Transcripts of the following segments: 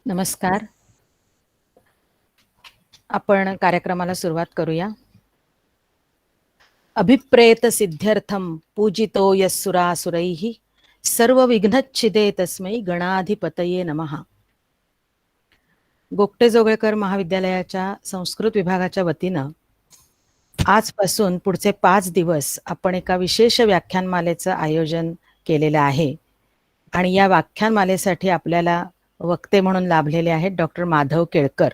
नमस्कार. आपण कार्यक्रमाला सुरुवात करूया. अभिप्रेत सिद्ध्यर्थम पूजितो यस्सुरासुरैः सर्व विघ्नच्छिदे तस्मै गणाधिपतये नमः. गोगटे जोगळेकर महाविद्यालयाच्या संस्कृत विभागाच्या वतीनं आजपासून पुढचे 5 दिवस आपण एका विशेष व्याख्यानमालेचं आयोजन केलेलं आहे आणि या व्याख्यानमालेसाठी आपल्याला वक्ते म्हणून लाभलेले आहेत डॉक्टर माधव केळकर.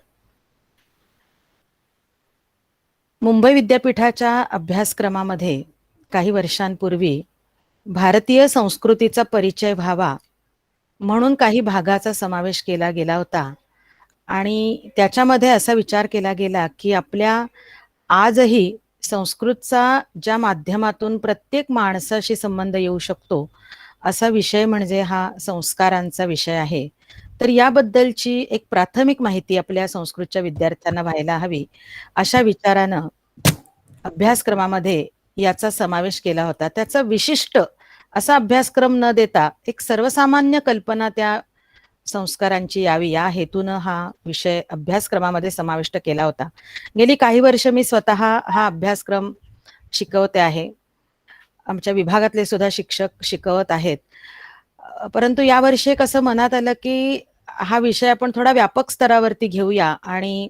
मुंबई विद्यापीठाच्या अभ्यासक्रमामध्ये काही वर्षांपूर्वी भारतीय संस्कृतीचा परिचय व्हावा म्हणून काही भागाचा समावेश केला गेला होता आणि त्याच्यामध्ये असा विचार केला गेला की आपल्या आजही संस्कृतचा ज्या माध्यमातून प्रत्येक माणसाशी संबंध येऊ शकतो असा विषय म्हणजे हा संस्कारांचा विषय आहे. तर याबद्दलची एक प्राथमिक माहिती आपल्या संस्कृतच्या विद्यार्थ्यांना व्हायला हवी अशा विचारानं अभ्यासक्रमामध्ये याचा समावेश केला होता. त्याचा विशिष्ट असा अभ्यासक्रम न देता एक सर्वसामान्य कल्पना त्या संस्कारांची यावी या हेतूनं हा विषय अभ्यासक्रमामध्ये समाविष्ट केला होता. गेली काही वर्ष मी स्वतः हा अभ्यासक्रम शिकवते आहे. आमच्या विभागातले सुद्धा शिक्षक शिकवत आहेत. परंतु यावर्षी कसं मनात आलं की हा विषय आपण थोडा व्यापक स्तरावरती घेऊया आणि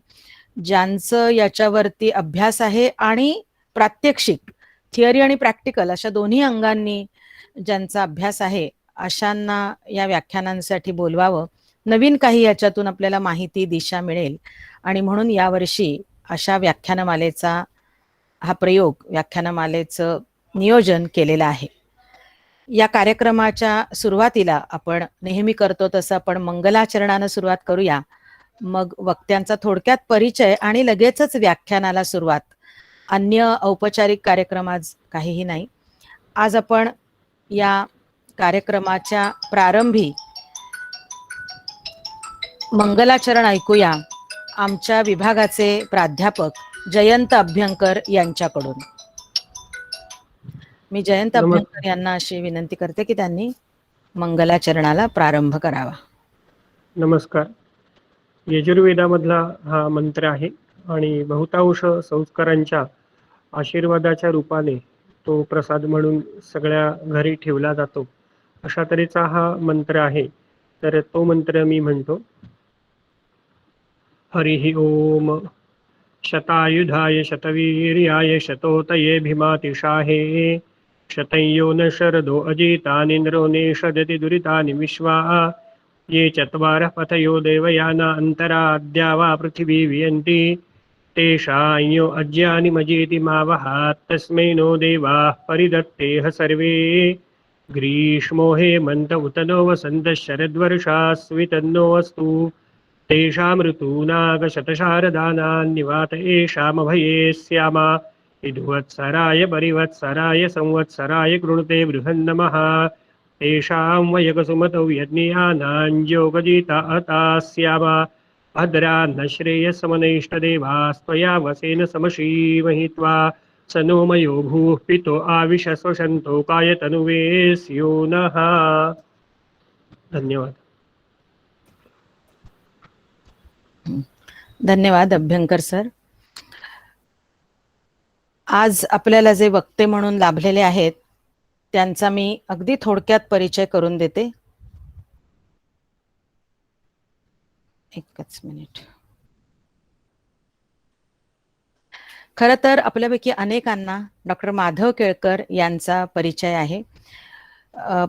ज्यांचं याच्यावरती अभ्यास आहे आणि प्रात्यक्षिक थिअरी आणि प्रॅक्टिकल अशा दोन्ही अंगांनी ज्यांचा अभ्यास आहे अशांना या व्याख्यानांसाठी बोलवावं. नवीन काही याच्यातून आपल्याला माहिती दिशा मिळेल आणि म्हणून यावर्षी अशा व्याख्यानमालेचा हा प्रयोग व्याख्यानमालेचं नियोजन केलेलं आहे. या कार्यक्रमाच्या सुरुवातीला आपण नेहमी करतो तसं आपण मंगलाचरणानं सुरुवात करूया. मग वक्त्यांचा थोडक्यात परिचय आणि लगेचच व्याख्यानाला सुरुवात. अन्य औपचारिक कार्यक्रम आज काहीही नाही. आज आपण या कार्यक्रमाच्या प्रारंभी मंगलाचरण ऐकूया आमच्या विभागाचे प्राध्यापक जयंत अभ्यंकर यांच्याकडून. मी जयंत अभ्यंकर यांना अशी विनंती करते की त्यांनी मंगलाचरणाला प्रारंभ करावा. नमस्कार. यजुर्वेदामधला हा मंत्र आहे आणि बहुतांश संस्कारांच्या आशीर्वादाच्या रूपाने तो प्रसाद म्हणून सगळ्या घरी ठेवला जातो अशा तऱ्हेचा हा मंत्र आहे. तर तो मंत्र मी म्हणतो. हरिः ओम. शतायुधाय शतवीर्याय शतोतये भीमातिशाहे शतयो न शरदो अजितानिन्द्रो नेषदति दुरितानि विश्वा ये चत्वारः पथयो देवयाना अन्तराद्या वा पृथिवी वियन्ति तेषांयो अज्ञानिमजेति मा वहात् तस्मै नो देवाः परिदत्तेह सर्वे ग्रीष्मो हेमन्त उत नो वसन्तः शरद्वर्षास्वितन्नो अस्तु तेषां ऋतूनागशतशारदानान्निवात एषामभये स्यामा इद्वत्सराय परिवत्सराय संवत्सराय कृणुते बृहन्नमः तेषां वयकसुमतौ यज्ञयानाञ्जोगजिता अतास्यामा भद्रान्न श्रेयसमनैष्टदेवास्त्वया वसेन समशीमहित्वा स नो मयो भूः पितो आविशस्वशन्तो कायतनुवेस्यो नः. धन्यवाद. धन्यवाद अभ्यंकर सर. आज आपल्याला जे वक्ते म्हणून लाभलेले आहेत त्यांचा मी अगदी थोडक्यात परिचय करून देते. एकच मिनिट. खरं तर आपल्यापैकी अनेकांना डॉक्टर माधव केळकर यांचा परिचय आहे,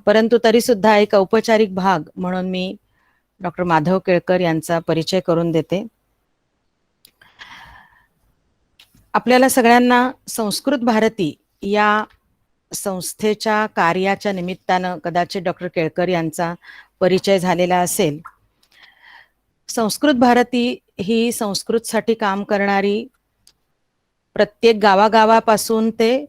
परंतु तरी सुद्धा एक औपचारिक भाग म्हणून मी डॉक्टर माधव केळकर यांचा परिचय करून देते. आपल्याला सगळ्यांना संस्कृत भारती या संस्थेच्या कार्याच्या निमित्तानं कदाचित डॉक्टर केळकर यांचा परिचय झालेला असेल. संस्कृत भारती ही संस्कृतसाठी काम करणारी प्रत्येक गावागावापासून ते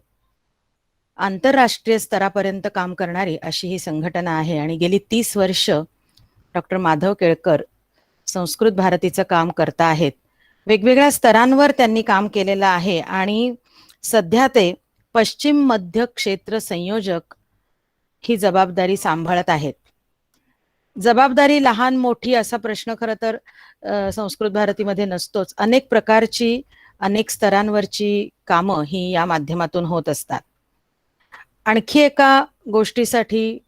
आंतरराष्ट्रीय स्तरापर्यंत काम करणारी अशी ही संघटना आहे आणि गेली 30 वर्ष डॉक्टर माधव केळकर संस्कृत भारतीचं काम करता आहेत. वेगवेगळ्या स्तरांवर त्यांनी काम केलेलं आहे आणि सध्या ते पश्चिम मध्य क्षेत्र संयोजक ही जबाबदारी सांभाळत आहेत. जबाबदारी लहान मोठी असा प्रश्न खरं तर संस्कृत भारतीमध्ये नसतोच. अनेक प्रकारची, अनेक स्तरांवरची कामं ही या माध्यमातून होत असतात. आणखी एका गोष्टीसाठी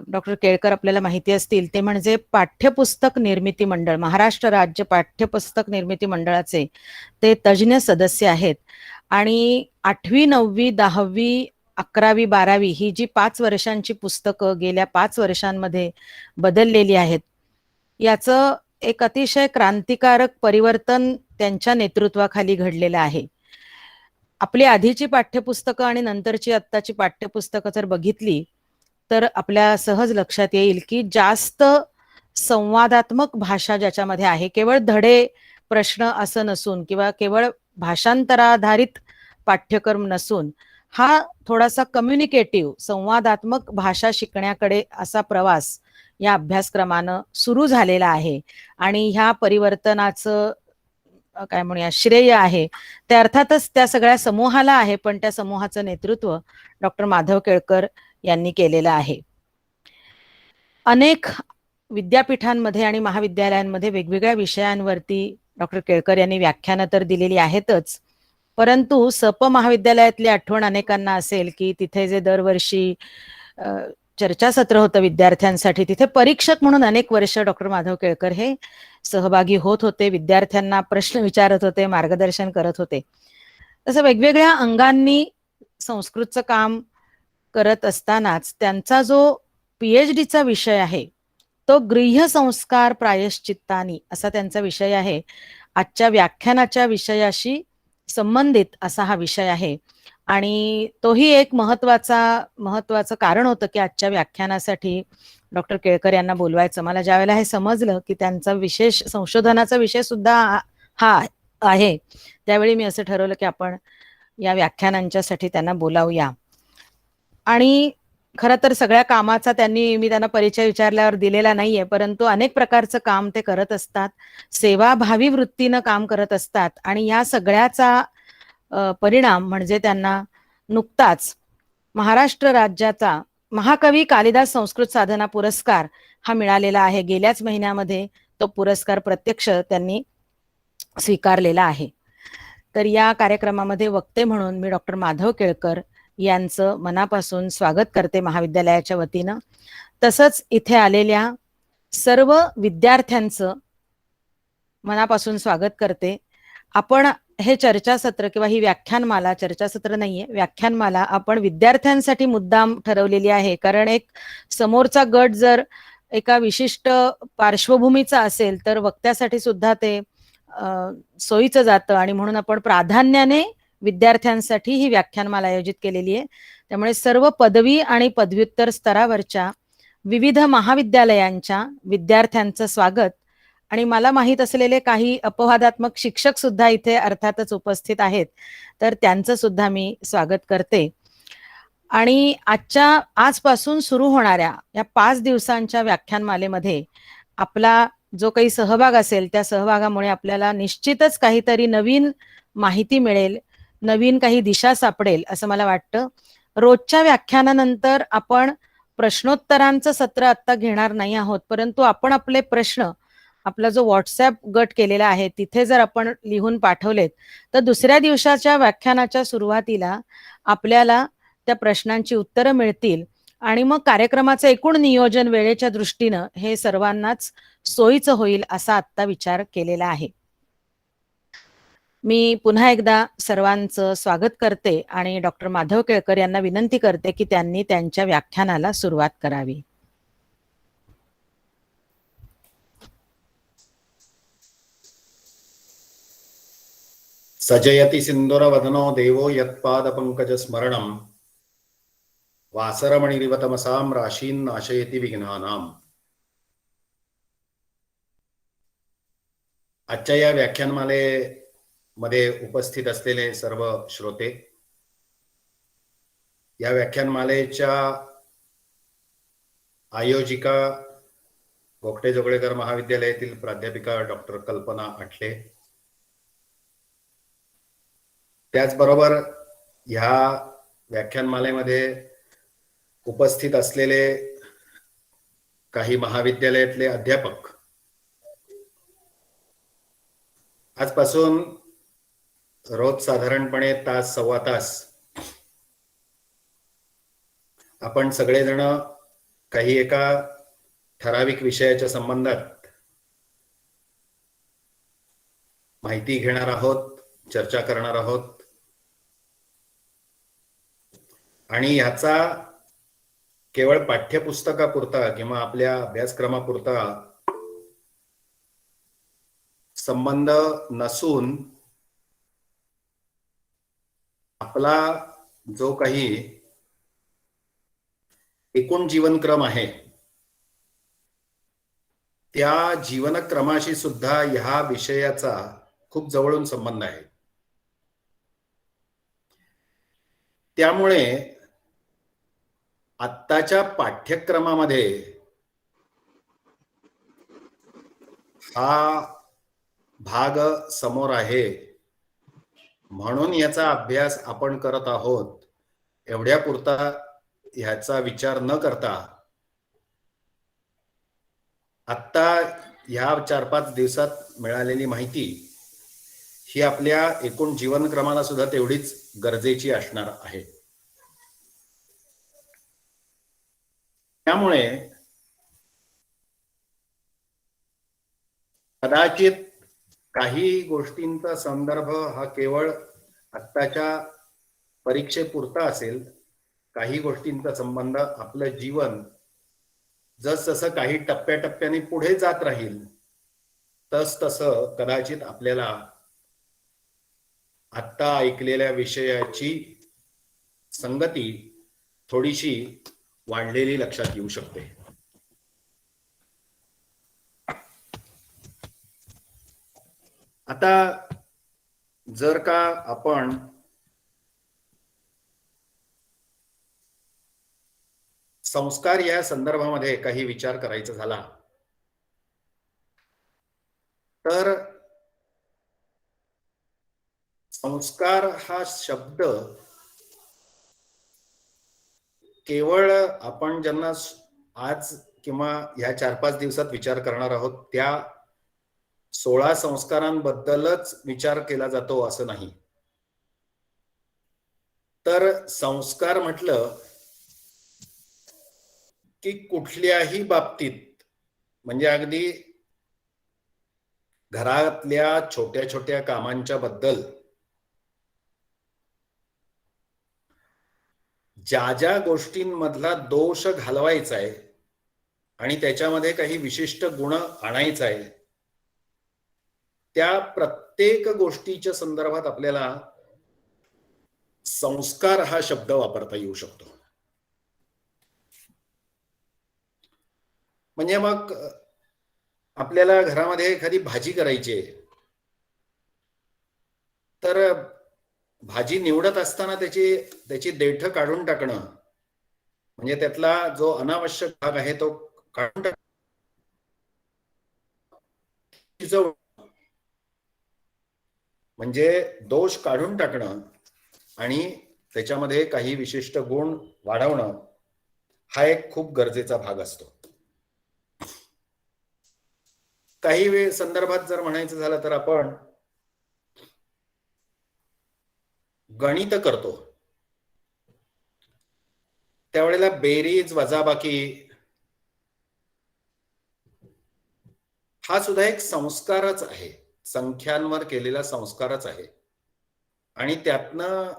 डॉक्टर केळकर आपल्याला माहिती असतील, ते म्हणजे पाठ्यपुस्तक निर्मिती मंडळ, महाराष्ट्र राज्य पाठ्यपुस्तक निर्मिती मंडळाचे ते तज्ज्ञ सदस्य आहेत. आणि 8वी 9वी 10वी 11वी 12वी ही जी 5 वर्षांची पुस्तकं गेल्या 5 वर्षांमध्ये बदललेली आहेत, याचं एक अतिशय क्रांतिकारक परिवर्तन त्यांच्या नेतृत्वाखाली घडलेलं आहे. आपली आधीची पाठ्यपुस्तकं आणि नंतरची आत्ताची पाठ्यपुस्तकं जर बघितली तर आपल्या सहज लक्षात येईल की जास्त संवादात्मक भाषा ज्याच्यामध्ये आहे, केवळ धडे प्रश्न असं नसून किंवा केवळ भाषांतराधारित पाठ्यक्रम नसून हा थोडासा कम्युनिकेटिव्ह संवादात्मक भाषा शिकण्याकडे असा प्रवास या अभ्यासक्रमानं सुरू झालेला आहे. आणि ह्या परिवर्तनाचं काय म्हणूया श्रेय आहे ते अर्थातच त्या सगळ्या समूहाला आहे, पण त्या समूहाचं नेतृत्व डॉक्टर माधव केळकर यांनी केलेलं आहे. अनेक विद्यापीठांमध्ये आणि महाविद्यालयांमध्ये वेगवेगळ्या विषयांवरती डॉक्टर केळकर यांनी व्याख्यानं तर दिलेली आहेतच, परंतु सप महाविद्यालयातली आठवण अनेकांना असेल की तिथे जे दरवर्षी चर्चासत्र होतं विद्यार्थ्यांसाठी, तिथे परीक्षक म्हणून अनेक वर्ष डॉक्टर माधव केळकर हे सहभागी होत होते, विद्यार्थ्यांना प्रश्न विचारत होते, मार्गदर्शन करत होते. तसं वेगवेगळ्या अंगांनी संस्कृतचं काम करत असतानाच त्यांचा जो PhDचा विषय आहे तो गृह्य संस्कार प्रायश्चित्तानी असा त्यांचा विषय आहे. आजच्या व्याख्यानाच्या विषयाशी संबंधित असा हा विषय आहे. आणि तोही एक महत्वाचं कारण होतं की आजच्या व्याख्यानासाठी डॉक्टर केळकर यांना बोलवायचं. मला ज्यावेळेला हे समजलं की त्यांचा विशेष संशोधनाचा विषय सुद्धा हा आहे, त्यावेळी मी असं ठरवलं की आपण या व्याख्यानांच्यासाठी त्यांना बोलावूया. आणि खरं तर सगळ्या कामाचा मी त्यांना परिचय विचारल्यावर दिलेला नाहीये, परंतु अनेक प्रकारचं काम ते करत असतात, सेवाभावी वृत्तीनं काम करत असतात. आणि या सगळ्याचा परिणाम म्हणजे त्यांना नुकताच महाराष्ट्र राज्याचा महाकवी कालिदास संस्कृत साधना पुरस्कार हा मिळालेला आहे. गेल्याच महिन्यामध्ये तो पुरस्कार प्रत्यक्ष त्यांनी स्वीकारलेला आहे. तर या कार्यक्रमामध्ये वक्ते म्हणून मी डॉक्टर माधव केळकर यांचं मनापासून स्वागत करते महाविद्यालयाच्या वतीनं. तसंच इथे आलेल्या सर्व विद्यार्थ्यांचं मनापासून स्वागत करते. आपण हे चर्चासत्र किंवा ही व्याख्यानमाला, चर्चासत्र नाहीये, व्याख्यानमाला आपण विद्यार्थ्यांसाठी मुद्दाम ठरवलेली आहे. कारण एक समोरचा गट जर एका विशिष्ट पार्श्वभूमीचा असेल तर वक्त्यासाठी सुद्धा ते सोयीचं जातं, आणि म्हणून आपण प्राधान्याने विद्यार्थ्यांसाठी ही व्याख्यानमाला आयोजित केलेली आहे. त्यामुळे सर्व पदवी आणि पदव्युत्तर स्तरावरच्या विविध महाविद्यालयांच्या विद्यार्थ्यांचं स्वागत. आणि मला माहित असलेले काही अपवादात्मक शिक्षक सुद्धा इथे अर्थातच उपस्थित आहेत, तर त्यांचं सुद्धा मी स्वागत करते. आणि आजपासून सुरू होणाऱ्या या 5 दिवसांच्या व्याख्यानमालेमध्ये आपला जो काही सहभाग असेल त्या सहभागामुळे आपल्याला निश्चितच काहीतरी नवीन माहिती मिळेल, नवीन काही दिशा सापडेल असं मला वाटतं. रोजच्या व्याख्यानानंतर आपण प्रश्नोत्तरांचं सत्र आता घेणार नाही आहोत, परंतु आपण आपले प्रश्न आपला जो व्हॉट्सॲप गट केलेला आहे तिथे जर आपण लिहून पाठवलेत तर दुसऱ्या दिवसाच्या व्याख्यानाच्या सुरुवातीला आपल्याला त्या प्रश्नांची उत्तरं मिळतील. आणि मग कार्यक्रमाचं एकूण नियोजन वेळेच्या दृष्टीनं हे सर्वांनाच सोयीचं होईल असा आत्ता विचार केलेला आहे. मी पुन्हा एकदा सर्वांचं स्वागत करते आणि डॉक्टर माधव केळकर यांना विनंती करते की त्यांनी त्यांच्या व्याख्यानाला सुरुवात करावी. सजयति सिन्दूरवदनो देवो यत्पादपङ्कजस्मरणं वासरमणिरिव तमसां राशीन् नाशयति विघ्नानाम्. आजच्या या व्याख्यानमालेमध्ये उपस्थित असलेले सर्व श्रोते, या व्याख्यानमालेच्या आयोजिका गोगटे जोगळेकर महाविद्यालयातील प्राध्यापिका डॉक्टर कल्पना आठले, त्याचबरोबर ह्या व्याख्यानमालेमध्ये उपस्थित असलेले काही महाविद्यालयातले अध्यापक आजपासून रोज साधारणपणे तास सव्वा तास आपण सगळेजण काही एका ठराविक विषयाच्या संबंधात माहिती घेणार आहोत, चर्चा करणार आहोत आणि ह्याचा केवळ पाठ्यपुस्तकापुरता किंवा आपल्या अभ्यासक्रमापुरता संबंध नसून आपला जो काही एकूण जीवनक्रम आहे त्या जीवनक्रमाशी सुद्धा ह्या विषयाचा खूप जवळून संबंध आहे. त्यामुळे आत्ताच्या पाठ्यक्रमामध्ये हा भाग समोर आहे म्हणून याचा अभ्यास आपण करत आहोत एवढ्या पुरता ह्याचा विचार न करता आत्ता ह्या 4-5 दिवसात मिळालेली माहिती ही आपल्या एकूण जीवनक्रमाला सुद्धा तेवढीच गरजेची असणार आहे. त्यामुळे कदाचित काही गोष्टींचा संदर्भ हा केवळ आत्ताच्या परीक्षेपुरता असेल, काही गोष्टींचा संबंध आपलं जीवन जसजसं काही टप्प्याटप्प्याने पुढे जात राहील तसतसं कदाचित आपल्याला आत्ता ऐकलेल्या विषयाची संगती थोडीशी वाढलेली लक्षात येऊ शकते. आता जर का आपण संस्कार या संदर्भामध्ये काही विचार करायचा झाला तर संस्कार हा शब्द केवळ आपण ज्यांना आज किंवा ह्या 4-5 दिवसात विचार करणार आहोत त्या 16 संस्कारांबद्दलच विचार केला जातो असं नाही. तर संस्कार म्हटलं की कुठल्याही बाबतीत म्हणजे अगदी घरातल्या छोट्या छोट्या कामांच्या बद्दल ज्या ज्या गोष्टींमधला दोष घालवायचा आहे आणि त्याच्यामध्ये काही विशिष्ट गुण आणायचा आहे त्या प्रत्येक गोष्टीच्या संदर्भात आपल्याला संस्कार हा शब्द वापरता येऊ शकतो. म्हणजे मग आपल्याला घरामध्ये एखादी भाजी करायची आहे तर भाजी निवडत असताना त्याची देठ काढून टाकणं म्हणजे त्यातला जो अनावश्यक भाग आहे तो काढून टाकणं म्हणजे दोष काढून टाकणं आणि त्याच्यामध्ये काही विशिष्ट गुण वाढवणं हा एक खूप गरजेचा भाग असतो. काही वेळ संदर्भात जर म्हणायचं झालं तर आपण गणित करतो त्यावेळेला बेरीज वजाबाकी हा सुद्धा एक संस्कारच आहे, संख्यांवर केलेला संस्कारच आहे आणि त्यातनं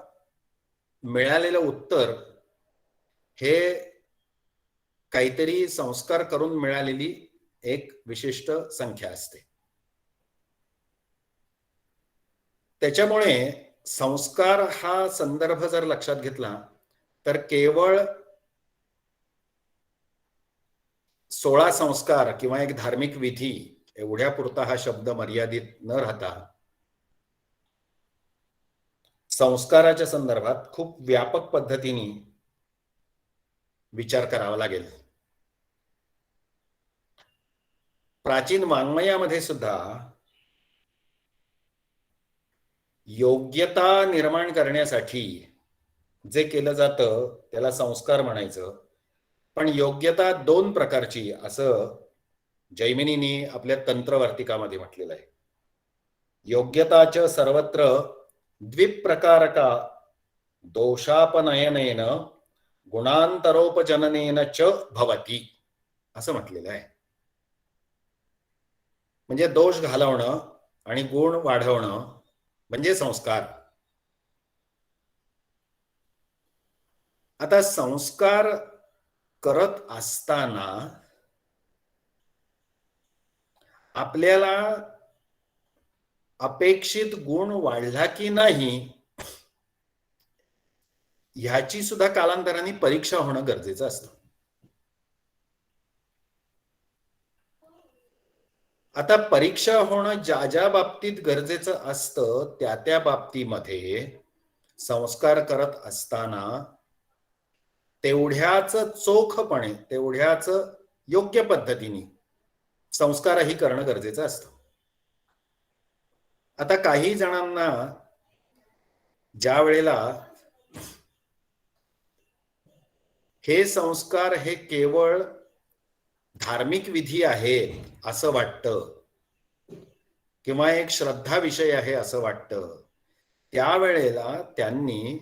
मिळालेलं उत्तर हे काहीतरी संस्कार करून मिळालेली एक विशिष्ट संख्या असते. त्याच्यामुळे संस्कार हा संदर्भ जर लक्षात घेतला तर केवळ 16 संस्कार किंवा एक धार्मिक विधी एवढ्या पुरता हा शब्द मर्यादित न राहता संस्काराच्या संदर्भात खूप व्यापक पद्धतीने विचार करावा लागेल. प्राचीन वाङ्मयामध्ये सुद्धा योग्यता निर्माण करण्यासाठी जे केलं जातं त्याला संस्कार म्हणायचं. पण योग्यता दोन प्रकारची असं जैमिनींनी आपल्या तंत्रवार्तिकामध्ये म्हटलेलं आहे. योग्यताच सर्वत्र द्विप्रकारका दोषापनयनेन गुणांतरोपजननेन च भवती असं म्हटलेलं आहे. म्हणजे दोष घालवणं आणि गुण वाढवणं म्हणजे संस्कार. आता संस्कार करत असताना आपल्याला अपेक्षित गुण वाढला की नाही ह्याची सुद्धा कालांतराने परीक्षा होणं गरजेचं असतं. आता परीक्षा होणं ज्या ज्या बाबतीत गरजेचं असतं त्या त्या बाबतीमध्ये संस्कार करत असताना तेवढ्याच चोखपणे तेवढ्याच योग्य पद्धतीने संस्कारही करणं गरजेचं असतं. आता काही जणांना ज्या वेळेला हे संस्कार हे केवळ धार्मिक विधी आहेत असं वाटतं किंवा एक श्रद्धा विषय आहे असं वाटतं, त्यावेळेला त्यांनी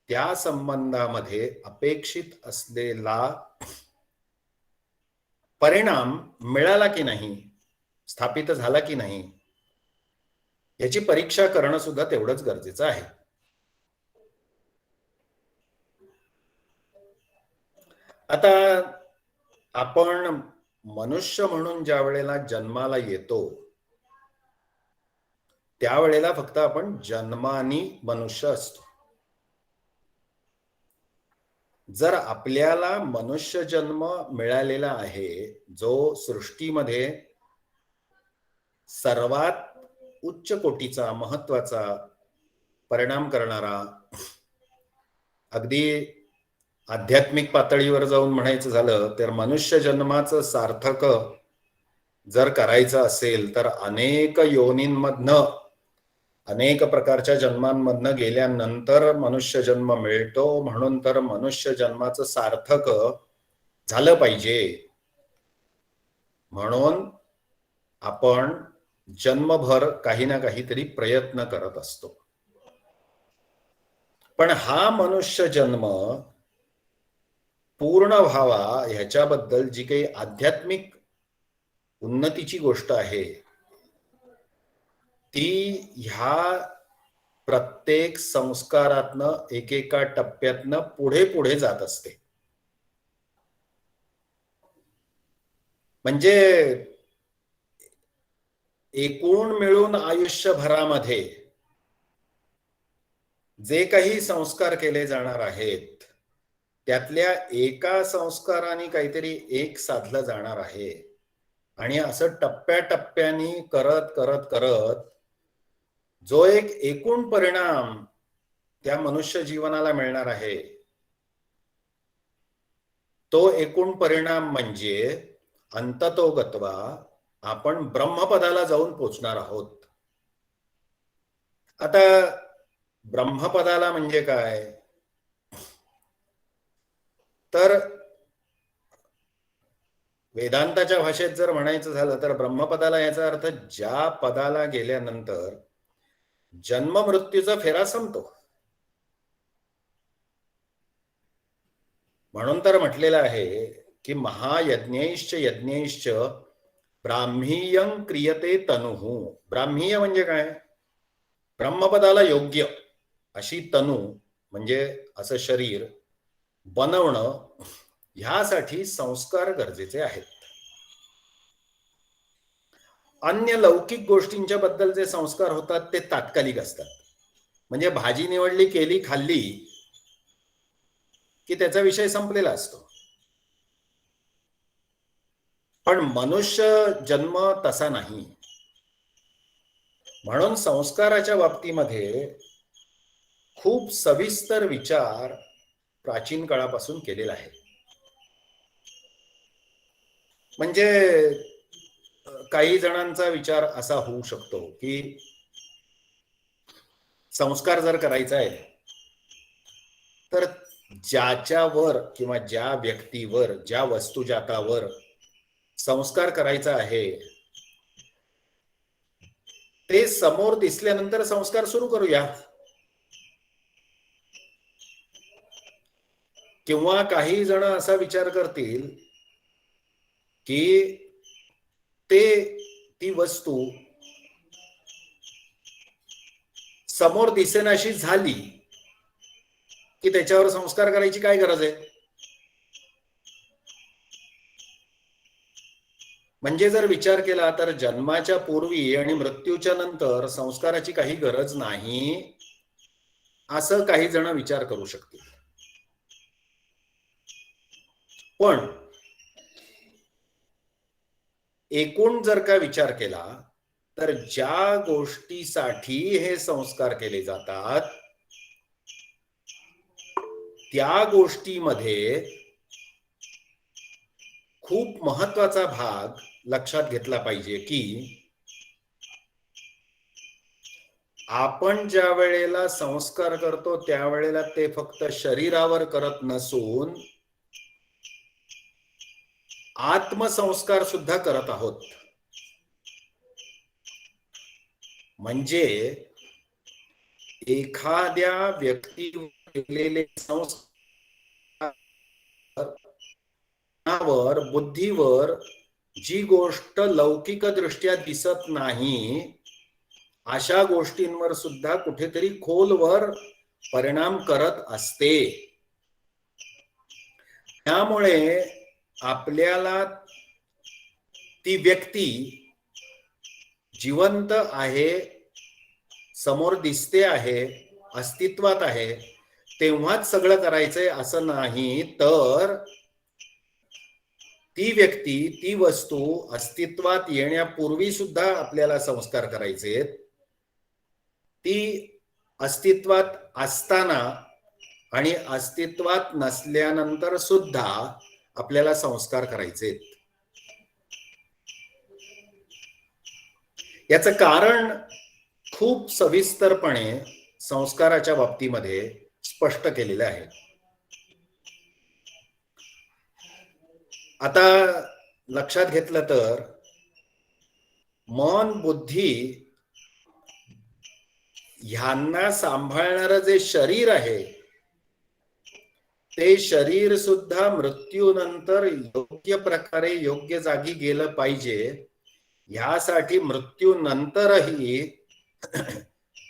त्या संबंधामध्ये अपेक्षित असलेला परिणाम मिळाला की नाही, स्थापित झाला की नाही याची परीक्षा करणं सुद्धा तेवढंच गरजेचं आहे. आता आपण मनुष्य म्हणून ज्या वेळेला जन्माला येतो त्यावेळेला फक्त आपण जन्मानी मनुष्य असतो. जर आपल्याला मनुष्य जन्म मिळालेला आहे जो सृष्टीमध्ये सर्वात उच्च कोटीचा महत्वाचा परिणाम करणारा, अगदी आध्यात्मिक पातळीवर जाऊन म्हणायचं झालं तर मनुष्य जन्माचं सार्थक जर करायचं असेल तर अनेक योनींमधनं अनेक प्रकारच्या जन्मांमधनं गेल्यानंतर मनुष्य जन्म मिळतो. म्हणून तर मनुष्य जन्माचं सार्थक झालं पाहिजे म्हणून आपण जन्मभर काही ना काहीतरी प्रयत्न करत असतो. पण हा मनुष्य जन्म पूर्ण व्हावा ह्याच्याबद्दल जी काही आध्यात्मिक उन्नतीची गोष्ट आहे ती ह्या प्रत्येक संस्कारातनं एकेका टप्प्यातनं पुढे पुढे जात असते. म्हणजे एकूण मिळून आयुष्यभरामध्ये जे काही संस्कार केले जाणार आहेत त्यातल्या एका संस्काराने काहीतरी एक साधलं जाणार आहे आणि असं टप्प्याटप्प्याने करत करत करत जो एक एकूण परिणाम त्या मनुष्य जीवनाला मिळणार आहे तो एकूण परिणाम म्हणजे अंततोगत्वा आपण ब्रह्मपदाला जाऊन पोचणार आहोत. आता ब्रह्मपदाला म्हणजे काय तर वेदांताच्या भाषेत जर म्हणायचं झालं तर ब्रह्मपदाला याचा अर्थ ज्या पदाला गेल्यानंतर जन्म मृत्यूचा फेरा संपतो. म्हणून तर म्हटलेलं आहे की महायज्ञैश्च यज्ञैश्च ब्राह्मीयं क्रियते तनुः. ब्राह्मीय म्हणजे काय, ब्रह्मपदाला योग्य अशी तनु म्हणजे असं शरीर बनवणं ह्यासाठी संस्कार गरजेचे आहेत. अन्य लौकिक गोष्टींच्या बद्दल जे संस्कार होतात ते तात्कालिक असतात. म्हणजे भाजी निवडली केली खाल्ली की त्याचा विषय संपलेला असतो. पण मनुष्य जन्म तसा नाही. म्हणून संस्काराच्या बाबतीमध्ये खूप सविस्तर विचार प्राचीन काळापासून केलेला आहे. म्हणजे काही जणांचा विचार असा होऊ शकतो की संस्कार जर करायचा आहे तर ज्याच्यावर किंवा ज्या व्यक्तीवर, ज्या वस्तुजातावर संस्कार करायचा आहे ते समोर दिसल्यानंतर संस्कार सुरू करूया. किंवा काही जण असा विचार करतील की ती वस्तू समोर दिसेनाशी झाली की त्याच्यावर संस्कार करायची काय गरज आहे. म्हणजे जर विचार केला तर जन्माच्या पूर्वी आणि मृत्यूच्या नंतर संस्काराची काही गरज नाही असं काही जण विचार करू शकतील. पण एकूण जर का विचार केला तर ज्या गोष्टीसाठी हे संस्कार केले जातात त्या गोष्टीमध्ये खूप महत्वाचा भाग लक्षात घेतला पाहिजे की आपण ज्या वेळेला संस्कार करतो त्यावेळेला ते फक्त शरीरावर करत नसून आत्मसंस्कार सुद्धा करत आहोत. म्हणजे एखाद्या व्यक्तीवर केलेले संस्कार बुद्धीवर जी गोष्ट लौकिक दृष्ट्या दिसत नाही अशा गोष्टींवर सुद्धा कुठेतरी खोलवर परिणाम करत असते. त्यामुळे आपल्याला ती व्यक्ती जिवंत आहे, समोर दिसते आहे, अस्तित्वात आहे तेव्हाच सगळं करायचंय असं नाही, तर ती व्यक्ती, ती वस्तू अस्तित्वात येण्यापूर्वी सुद्धा आपल्याला संस्कार करायचे. ती अस्तित्वात असताना आणि अस्तित्वात नसल्यानंतर सुद्धा आपल्याला संस्कार करायचे. याचं कारण खूप सविस्तरपणे संस्काराच्या बाबतीमध्ये स्पष्ट केलेलं आहे. आता लक्षात घेतलं तर मन, बुद्धी ह्यांना सांभाळणारं जे शरीर आहे ते शरीर सुद्धा मृत्यूनंतर योग्य प्रकारे योग्य जागी गेलं पाहिजे. ह्यासाठी मृत्यूनंतरही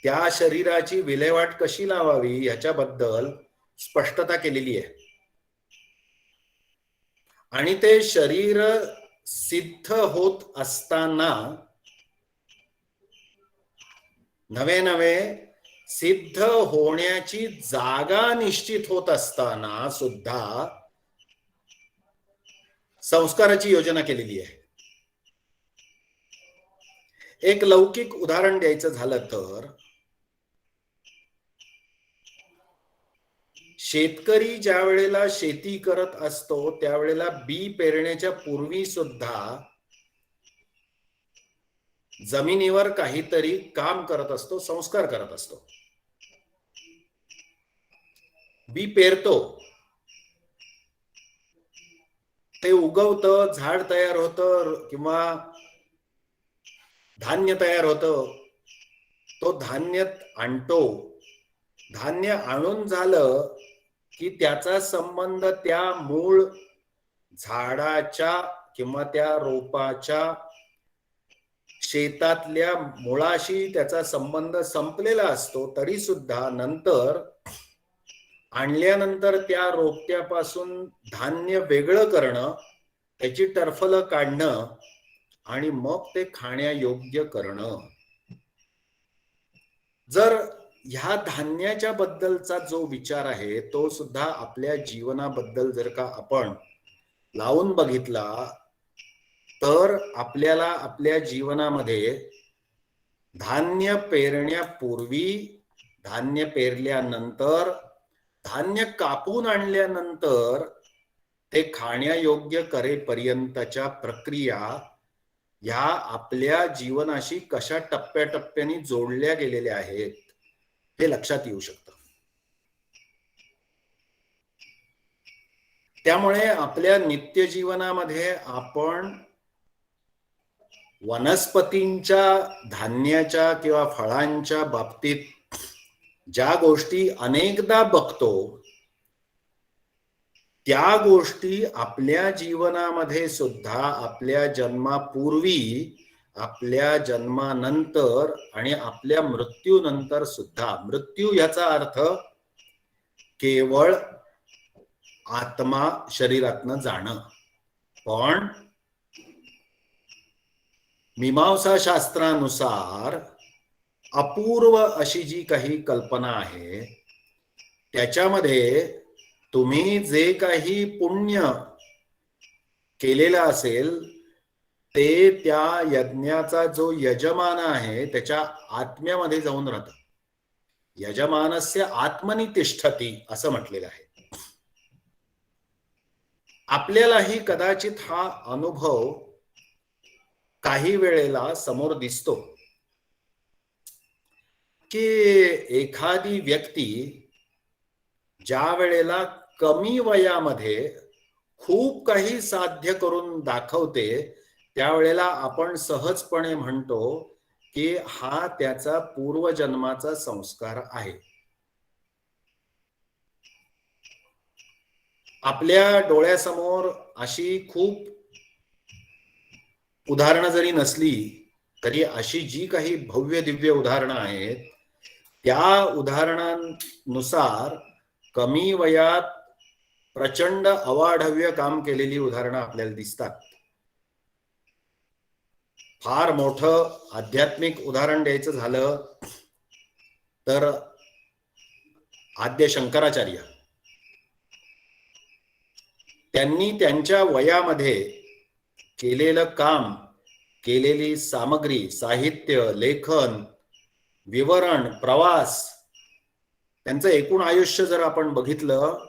त्या शरीराची विल्हेवाट कशी लावावी ह्याच्याबद्दल स्पष्टता केलेली आहे. आणि ते शरीर सिद्ध होत असताना, नवे नवे सिद्ध होण्याची जागा निश्चित होत असताना सुद्धा संस्काराची योजना केलेली आहे. एक लौकिक उदाहरण द्यायचं झालं तर शेतकरी ज्या वेळेला शेती करत असतो त्यावेळेला बी पेरण्याच्या पूर्वी सुद्धा जमिनीवर काहीतरी काम करत असतो, संस्कार करत असतो. बी पेरतो, ते उगवतं, झाड तयार होतं किंवा धान्य तयार होतं. तो धान्य आणतो. धान्य आणून झालं की त्याचा संबंध त्या मूळ झाडाच्या किंवा त्या रोपाच्या शेतातल्या मुळाशी त्याचा संबंध संपलेला असतो. तरी सुद्धा नंतर आणल्यानंतर त्या रोपट्यापासून धान्य वेगळं करणं, त्याची टरफलं काढणं आणि मग ते खाण्यायोग्य करणं. जर ह्या धान्याच्या बद्दलचा जो विचार आहे तो सुद्धा आपल्या जीवनाबद्दल जर का आपण लावून बघितला तर आपल्याला आपल्या जीवनामध्ये धान्य पेरण्यापूर्वी, धान्य पेरल्यानंतर, धान्य कापून आणल्यानंतर ते खाण्यायोग्य करेपर्यंतच्या प्रक्रिया ह्या आपल्या जीवनाशी कशा टप्प्याटप्प्याने जोडल्या गेलेल्या आहेत हे लक्षात येऊ शकतं. त्यामुळे आपल्या नित्य जीवनामध्ये आपण वनस्पतींच्या, धान्याच्या किंवा फळांच्या बाबतीत ज्या गोष्टी अनेकदा बघतो, त्या गोष्टी आपल्या जीवनामध्ये सुद्धा आपल्या जन्मापूर्वी, आपल्या जन्मानंतर आणि आपल्या मृत्यूनंतर सुद्धा, मृत्यू याचा अर्थ केवळ आत्मा शरीरातनं जाणं, पण मीमांसा शास्त्रानुसार अपूर्व अशी जी काही कल्पना आहे, त्याच्यामध्ये तुम्ही जे काही पुण्य केलेलं असेल ते त्या यज्ञाचा जो यजमान आहे त्याच्या आत्म्यामध्ये जाऊन राहतं. यजमानस्य आत्मनि तिष्ठती असं म्हटलेलं आहे. आपल्यालाही कदाचित हा अनुभव काही वेळेला समोर दिसतो की एखादी व्यक्ती ज्या वेळेला कमी वयामध्ये खूप काही साध्य करून दाखवते, त्यावेळेला आपण सहजपणे म्हणतो की हा त्याचा पूर्वजन्माचा संस्कार आहे. आपल्या डोळ्यासमोर अशी खूप उदाहरणं जरी नसली तरी अशी जी काही भव्य दिव्य उदाहरणं आहेत, त्या उदाहरणांनुसार कमी वयात प्रचंड अवाढव्य काम केलेली उदाहरणं आपल्याला दिसतात. फार मोठं आध्यात्मिक उदाहरण द्यायचं झालं तर आद्य शंकराचार्य, त्यांनी त्यांच्या वयामध्ये केलेलं काम, केलेली सामग्री, साहित्य, लेखन, विवरण, प्रवास, त्यांचं एकूण आयुष्य जर आपण बघितलं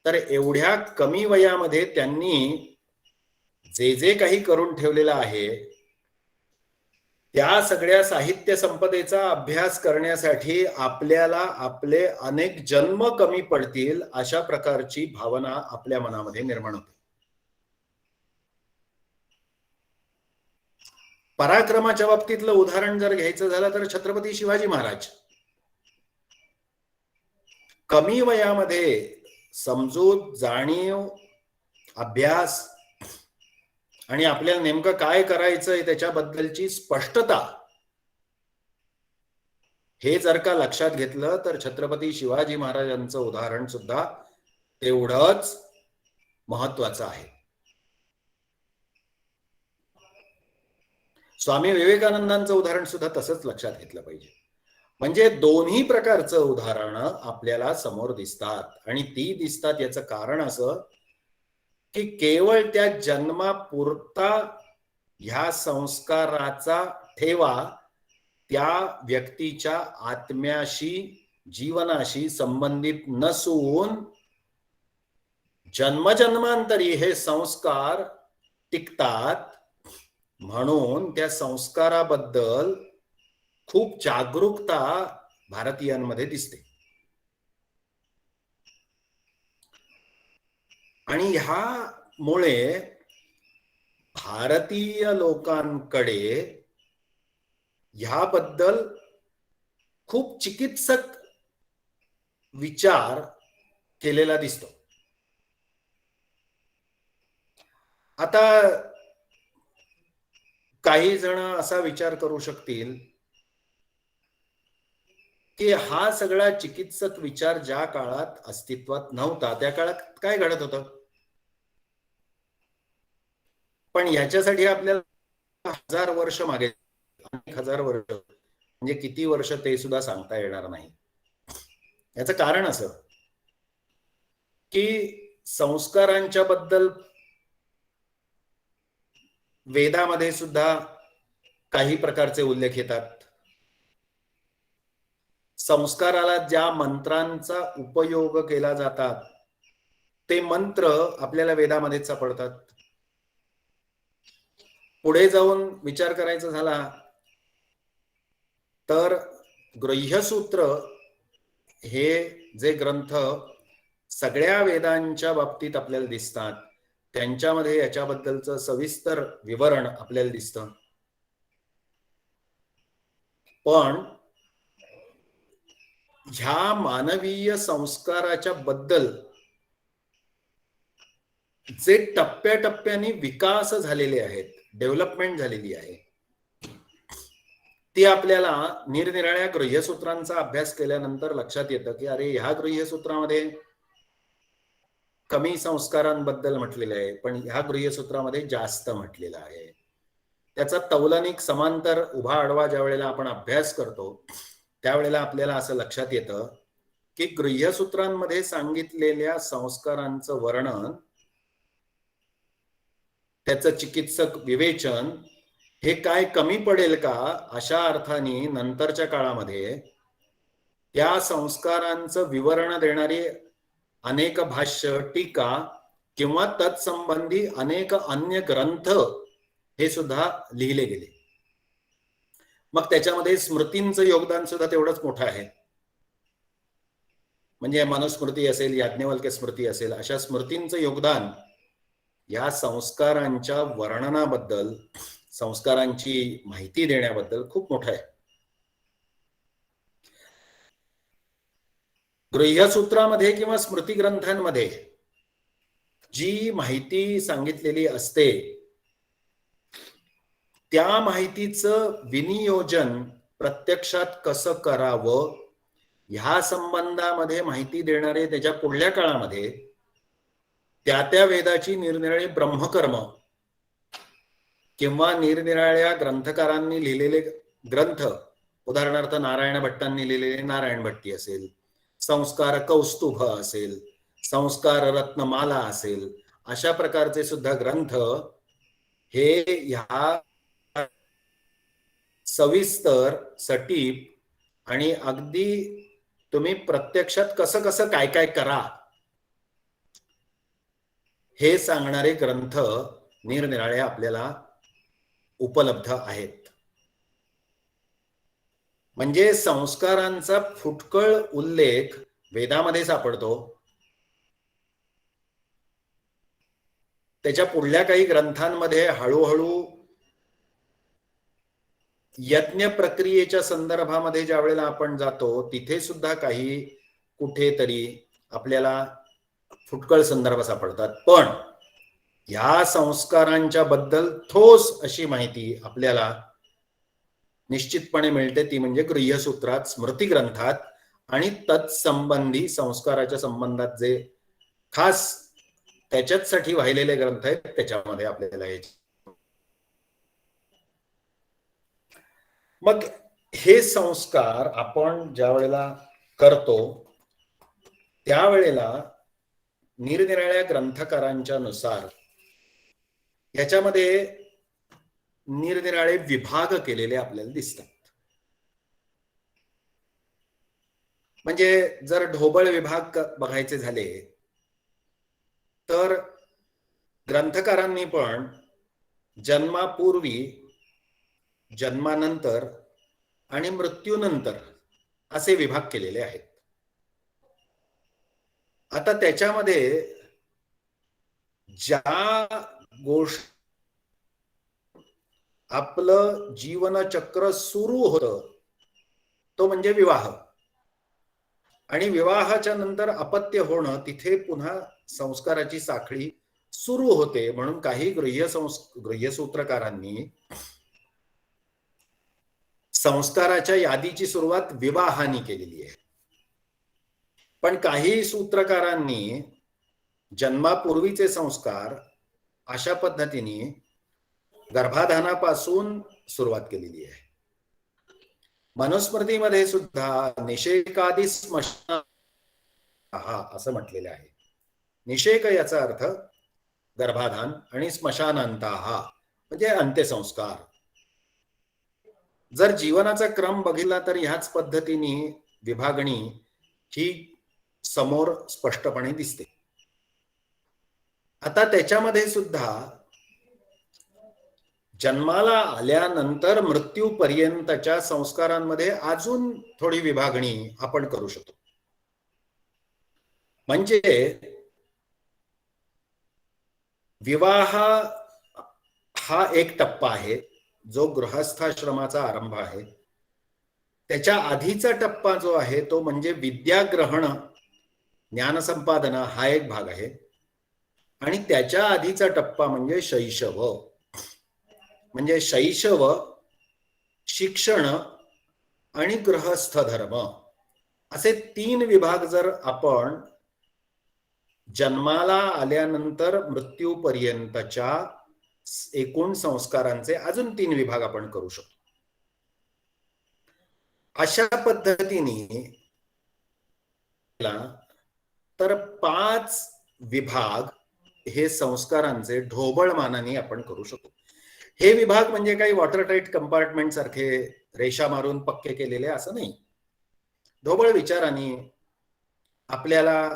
तर एवढ्या कमी वयामध्ये त्यांनी जे जे काही करून ठेवलेलं आहे, त्या सगळ्या साहित्य संपदेचा अभ्यास करण्यासाठी आपल्याला आपले अनेक जन्म कमी पडतील अशा प्रकारची भावना आपल्या मनामध्ये निर्माण होते. पराक्रमाच्या बाबतीतलं उदाहरण जर घ्यायचं झालं तर छत्रपती शिवाजी महाराज कमी वयामध्ये समजूत, जाणीव, अभ्यास आणि आपल्याला नेमकं काय करायचंय त्याच्याबद्दलची स्पष्टता, हे जर का लक्षात घेतलं तर छत्रपती शिवाजी महाराजांचं उदाहरण सुद्धा तेवढंच महत्वाचं आहे. स्वामी विवेकानंदांचं उदाहरण सुद्धा तसंच लक्षात घेतलं पाहिजे. म्हणजे दोन्ही प्रकारचं उदाहरण आपल्याला समोर दिसतात आणि ती दिसतात याचं कारण असं की केवळ त्या जन्मापुरता ह्या संस्काराचा ठेवा त्या व्यक्तीच्या आत्म्याशी, जीवनाशी संबंधित नसून जन्मजन्मांतरी हे संस्कार टिकतात, म्हणून त्या संस्काराबद्दल खूप जागरूकता भारतीयांमध्ये दिसते. आणि ह्यामुळे भारतीय लोकांकडे ह्याबद्दल खूप चिकित्सक विचार केलेला दिसतो. आता काही जण असा विचार करू शकतील की हा सगळा चिकित्सक विचार ज्या काळात अस्तित्वात नव्हता त्या काळात काय घडत होतं, पण याच्यासाठी आपल्याला 1000 वर्ष मागे, अनेक हजार वर्ष, म्हणजे किती वर्ष ते सुद्धा सांगता येणार नाही. याचं कारण असं की संस्कारांच्या बद्दल वेदामध्ये सुद्धा काही प्रकारचे उल्लेख येतात. संस्काराला ज्या मंत्रांचा उपयोग केला जातात ते मंत्र आपल्याला वेदामध्ये सापडतात. पुढे जाऊन विचार करायचा झाला तर गृह्यसूत्र हे जे ग्रंथ सगळ्या वेदांच्या बाबतीत आपल्याला दिसतात. त्यांच्यामध्ये याच्याबद्दलचं सविस्तर विवरण आपल्याला दिसतं. पण ह्या मानवीय संस्काराच्या बद्दल जे टप्प्याटप्प्याने विकास झालेले आहेत, डेव्हलपमेंट झालेली आहे, ती आपल्याला निरनिराळ्या गृह्यसूत्रांचा अभ्यास केल्यानंतर लक्षात येतं की अरे ह्या गृह्यसूत्रामध्ये कमी संस्कारांबद्दल म्हटलेलं आहे, पण ह्या गृह्यसूत्रामध्ये जास्त म्हटलेलं आहे. त्याचा तौलनिक समांतर उभा आडवा ज्या वेळेला आपण अभ्यास करतो त्यावेळेला आपल्याला असं लक्षात येतं की गृह्यसूत्रांमध्ये सांगितलेल्या संस्कारांचं वर्णन, त्याचं चिकित्सक विवेचन हे काय कमी पडेल का, अशा अर्थाने नंतरच्या काळामध्ये त्या संस्कारांचं विवरण देणारी अनेक भाष्य, टीका किंवा तत्संबंधी अनेक अन्य ग्रंथ हे सुद्धा लिहिले गेले. मग त्याच्यामध्ये स्मृतींचं योगदान सुद्धा तेवढंच मोठं आहे. म्हणजे मनुस्मृती असेल, याज्ञवल्क्य स्मृती असेल, अशा स्मृतींचं योगदान या संस्कारांच्या वर्णनाबद्दल, संस्कारांची माहिती देण्याबद्दल खूप मोठं आहे. गृह्यसूत्रामध्ये किंवा स्मृती ग्रंथांमध्ये जी माहिती सांगितलेली असते त्या माहितीचं विनियोजन प्रत्यक्षात कसं करावं ह्या संबंधामध्ये माहिती देणारे त्याच्या पुढल्या काळामध्ये त्या वेदाची निरनिराळी ब्रह्मकर्म किंवा निरनिराळ्या ग्रंथकारांनी लिहिलेले ग्रंथ, उदाहरणार्थ नारायण भट्टांनी लिहिलेले नारायण भट्टी असेल, संस्कार कौस्तुभ असेल, संस्कार रत्नमाला असेल, अशा प्रकारचे सुद्धा ग्रंथ हे ह्या सविस्तर, सटीप आणि अगदी तुम्ही प्रत्यक्षात कसं कसं काय काय करा हे सांगणारे ग्रंथ निरनिराळे आपल्याला उपलब्ध आहेत. म्हणजे संस्कारांचा फुटकळ उल्लेख वेदामध्ये सापडतो. त्याच्या पुढल्या काही ग्रंथांमध्ये हळूहळू यज्ञ प्रक्रियेच्या संदर्भामध्ये ज्या वेळेला आपण जातो तिथे सुद्धा काही कुठेतरी आपल्याला फुटकळ संदर्भ सापडतात. पण या संस्कारांच्या बद्दल ठोस अशी माहिती आपल्याला निश्चितपणे मिळते, ती म्हणजे गृह्यसूत्रात, स्मृती ग्रंथात आणि तत्संबंधी संस्काराच्या संबंधात जे खास त्याच्यासाठी वाहिलेले ग्रंथ आहेत त्याच्यामध्ये आपल्याला यायचे. मग हे संस्कार आपण ज्या वेळेला करतो त्यावेळेला निरनिराळ्या ग्रंथकारांच्या नुसार याच्यामध्ये निरनिराळे विभाग केलेले आपल्याला दिसतात. म्हणजे जर ढोबळ विभाग बघायचे झाले तर ग्रंथकारांनी पण जन्मापूर्वी, जन्मानंतर आणि मृत्यूनंतर असे विभाग केलेले आहेत. आता त्याच्यामध्ये ज्या गोष्ट आपलं जीवनचक्र सुरू होतं तो म्हणजे विवाह, आणि विवाहाच्या नंतर अपत्य होणं, तिथे पुन्हा संस्काराची साखळी सुरू होते. म्हणून काही गृह्यसूत्रकारांनी संस्काराच्या यादीची सुरुवात विवाहाने केलेली आहे. पण काही सूत्रकारांनी जन्मापूर्वीचे संस्कार अशा पद्धतीने गर्भाधानापासून सुरुवात केलेली आहे. मनुस्मृतीमध्ये सुद्धा निषेकादि स्मशान असं म्हटलेलं आहे. निषेक याचा अर्थ गर्भाधान आणि स्मशानांताः म्हणजे अंत्यसंस्कार. जर जीवनाचा क्रम बघितला तर ह्याच पद्धतीने विभागणी ही समोर स्पष्टपणे दिसते. आता त्याच्यामध्ये सुद्धा जन्माला आल्यानंतर मृत्यूपर्यंतच्या संस्कारांमध्ये अजून थोडी विभागणी आपण करू शकतो. म्हणजे विवाह हा एक टप्पा आहे जो गृहस्थाश्रमाचा आरंभ आहे. त्याच्या आधीचा टप्पा जो आहे तो म्हणजे विद्याग्रहण, ज्ञानसंपादन हा एक भाग आहे. आणि त्याच्या आधीचा टप्पा म्हणजे शैशव. म्हणजे शैशव, शिक्षण आणि गृहस्थ धर्म असे 3 विभाग जर आपण जन्माला आल्यानंतर मृत्यूपर्यंतच्या एकूण संस्कारांचे अजून 3 विभाग आपण करू शकतो. अशा पद्धतीने तर 5 विभाग हे संस्कारांचे ढोबळमानाने आपण करू शकतो. हे विभाग म्हणजे काही वॉटर टाईट कंपार्टमेंट सारखे रेषा मारून पक्के केलेले असं नाही. ढोबळ विचारांनी आपल्याला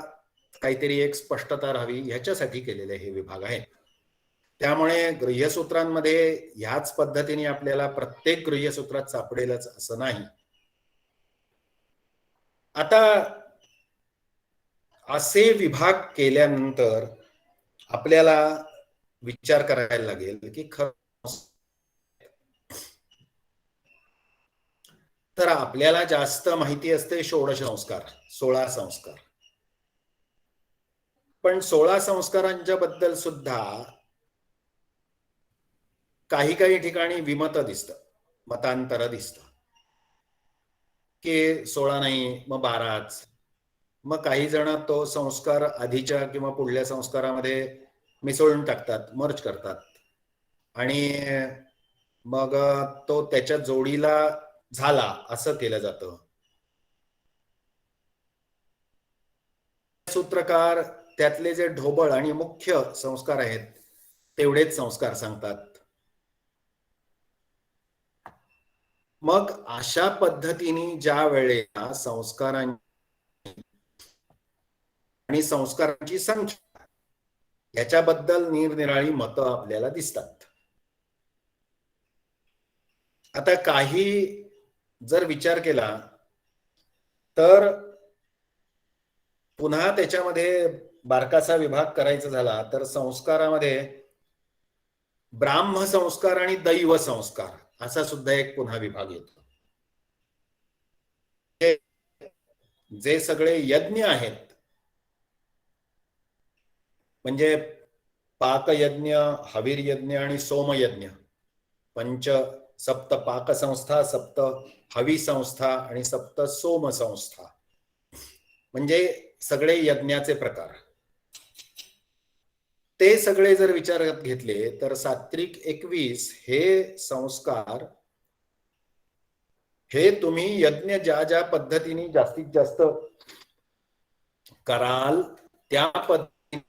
काहीतरी एक स्पष्टता राहावी ह्याच्यासाठी केलेले हे विभाग आहेत. त्यामुळे गृह्यसूत्रांमध्ये ह्याच पद्धतीने आपल्याला प्रत्येक गृह्यसूत्रात सापडेलच असं नाही. आता असे विभाग केल्यानंतर आपल्याला विचार करायला लागेल की तर आपल्याला जास्त माहिती असते षोडश संस्कार, 16 संस्कार. पण 16 संस्कारांच्या बद्दल सुद्धा काही काही ठिकाणी विमत दिसतं, मतांतर दिसतं की 16 नाही मग 12च. मग काही जण तो संस्कार आधीच्या किंवा पुढल्या संस्कारामध्ये मिसळून टाकतात, मर्ज करतात आणि मग तो त्याच्या जोडीला झाला असं केलं जातं. सूत्रकार त्यातले जे ढोबळ आणि मुख्य संस्कार आहेत तेवढेच संस्कार सांगतात. मग अशा पद्धतीने ज्या वेळेला संस्कारांची आणि संस्कारांची संख्या याच्याबद्दल निरनिराळी मतं आपल्याला दिसतात. आता काही जर विचार केला तर पुन्हा त्याच्यामध्ये बारकासा विभाग करायचा झाला तर संस्कारामध्ये ब्राह्म संस्कार आणि दैव संस्कार असा सुद्धा एक पुन्हा विभाग येतो. जे सगळे यज्ञ आहेत म्हणजे पाकयज्ञ, हवीरयज्ञ आणि सोमयज्ञ, सप्त पाक संस्था, सप्त हवी संस्था आणि सप्त सोम संस्था म्हणजे सगळे यज्ञाचे प्रकार. ते सगळे जर विचारात घेतले तर सात्विक 21 हे संस्कार हे तुम्ही यज्ञ ज्या ज्या पद्धतीने जास्तीत जास्त कराल त्या पद्धतीने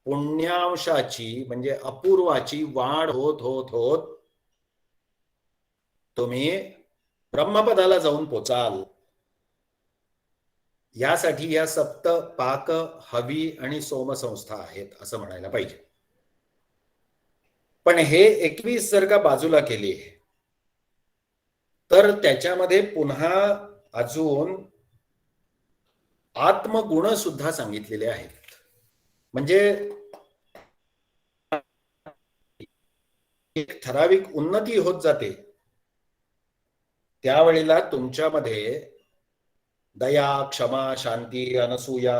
पुण्यांशाची म्हणजे अपूर्वाची वाढ होत होत होत तुम्ही ब्रह्मपदाला जाऊन पोचाल. यासाठी या सप्त पाक, हवी आणि सोम संस्था आहेत असं म्हणायला पाहिजे. पण हे 21 जर का बाजूला केले तर त्याच्यामध्ये पुन्हा अजून आत्मगुण सुद्धा सांगितलेले आहेत. म्हणजे एक ठराविक उन्नती होत जाते त्यावेळेला तुमच्यामध्ये दया, क्षमा, शांती, अनसूया,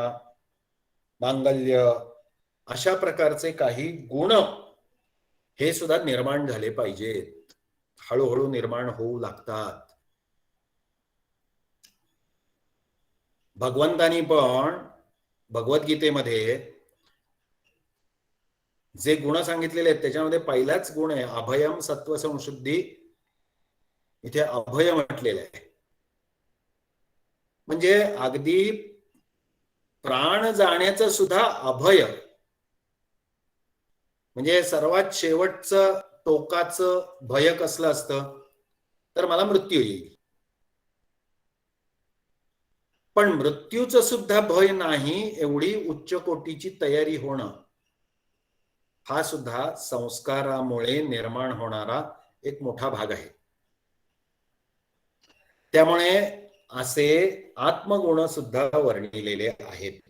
मांगल्य अशा प्रकारचे काही गुण हे सुद्धा निर्माण झाले पाहिजेत. हळूहळू निर्माण होऊ लागतात. भगवंतानी पण भगवद्गीतेमध्ये जे गुण सांगितलेले आहेत त्याच्यामध्ये पहिलाच गुण आहे अभयम सत्व संशुद्धी. इथे अभय म्हटलेलं आहे म्हणजे अगदी प्राण जाण्याचं सुद्धा अभय. म्हणजे सर्वात शेवटचं टोकाचं भय कसलं असतं तर मला मृत्यू येईल. पण मृत्यूचं सुद्धा भय नाही एवढी उच्च कोटीची तयारी होणं हा सुद्धा संस्कारामुळे निर्माण होणारा एक मोठा भाग आहे. त्यामुळे असे आत्मगुण सुद्धा वर्णिलेले आहेत.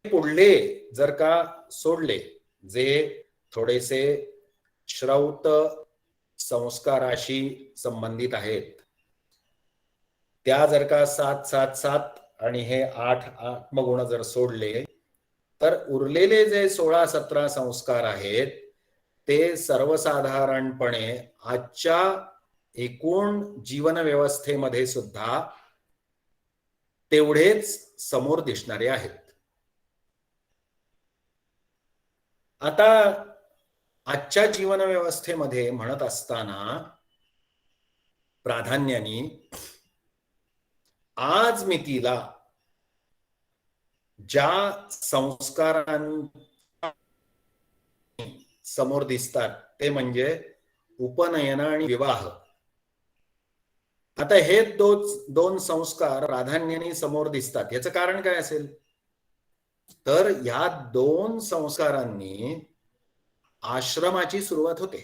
पुढले जर का सोडले, जे थोडेसे श्रौत संस्काराशी संबंधित आहेत, त्या जर का 7, 7, 7 आणि हे 8 आत्मगुण जर सोडले, तर उरलेले जे 16, 17 संस्कार आहेत ते सर्वसाधारणपणे आजच्या एकूण जीवन व्यवस्थेमध्ये सुद्धा तेवढेच समोर दिसणारे आहेत. आता आजच्या जीवन व्यवस्थेमध्ये म्हणत असताना प्राधान्याने आज मितीला ज्या संस्कारां समोर दिसतात ते म्हणजे उपनयन आणि विवाह. आता हे दोन संस्कार प्राधान्याने समोर दिसतात, याचं कारण काय असेल? तर या दोन संस्कारांनी आश्रमाची सुरुवात होते.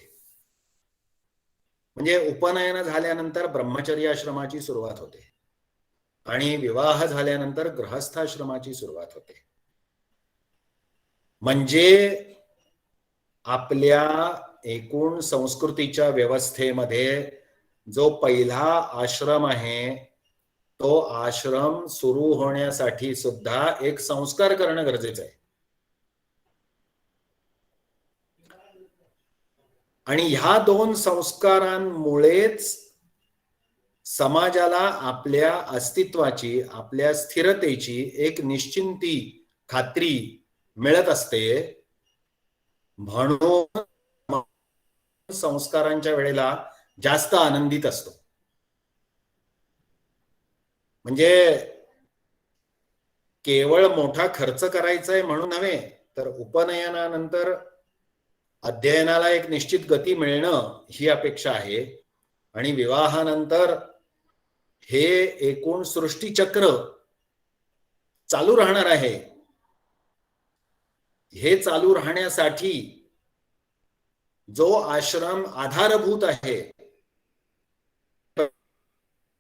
म्हणजे उपनयन झाल्यानंतर ब्रह्मचर्य आश्रमाची सुरुवात होते आणि विवाह झाल्यानंतर गृहस्थाश्रमाची सुरुवात होते. म्हणजे आपल्या एकूण संस्कृतीच्या व्यवस्थेमध्ये जो पहिला आश्रम आहे, तो आश्रम सुरू होण्यासाठी सुद्धा एक संस्कार करणं गरजेचं आहे. आणि ह्या दोन संस्कारांमुळेच समाजाला आपल्या अस्तित्वाची, आपल्या स्थिरतेची एक निश्चिंती, खात्री मिळत असते. म्हणून संस्कारांच्या वेळेला जास्त आनंदित असतो. म्हणजे केवळ मोठा खर्च करायचा आहे म्हणून नव्हे, तर उपनयनानंतर अध्ययनाला एक निश्चित गती मिळणं ही अपेक्षा आहे. आणि विवाहानंतर हे एकूण सृष्टीचक्र चालू राहणार आहे. हे चालू राहण्यासाठी जो आश्रम आधारभूत आहे,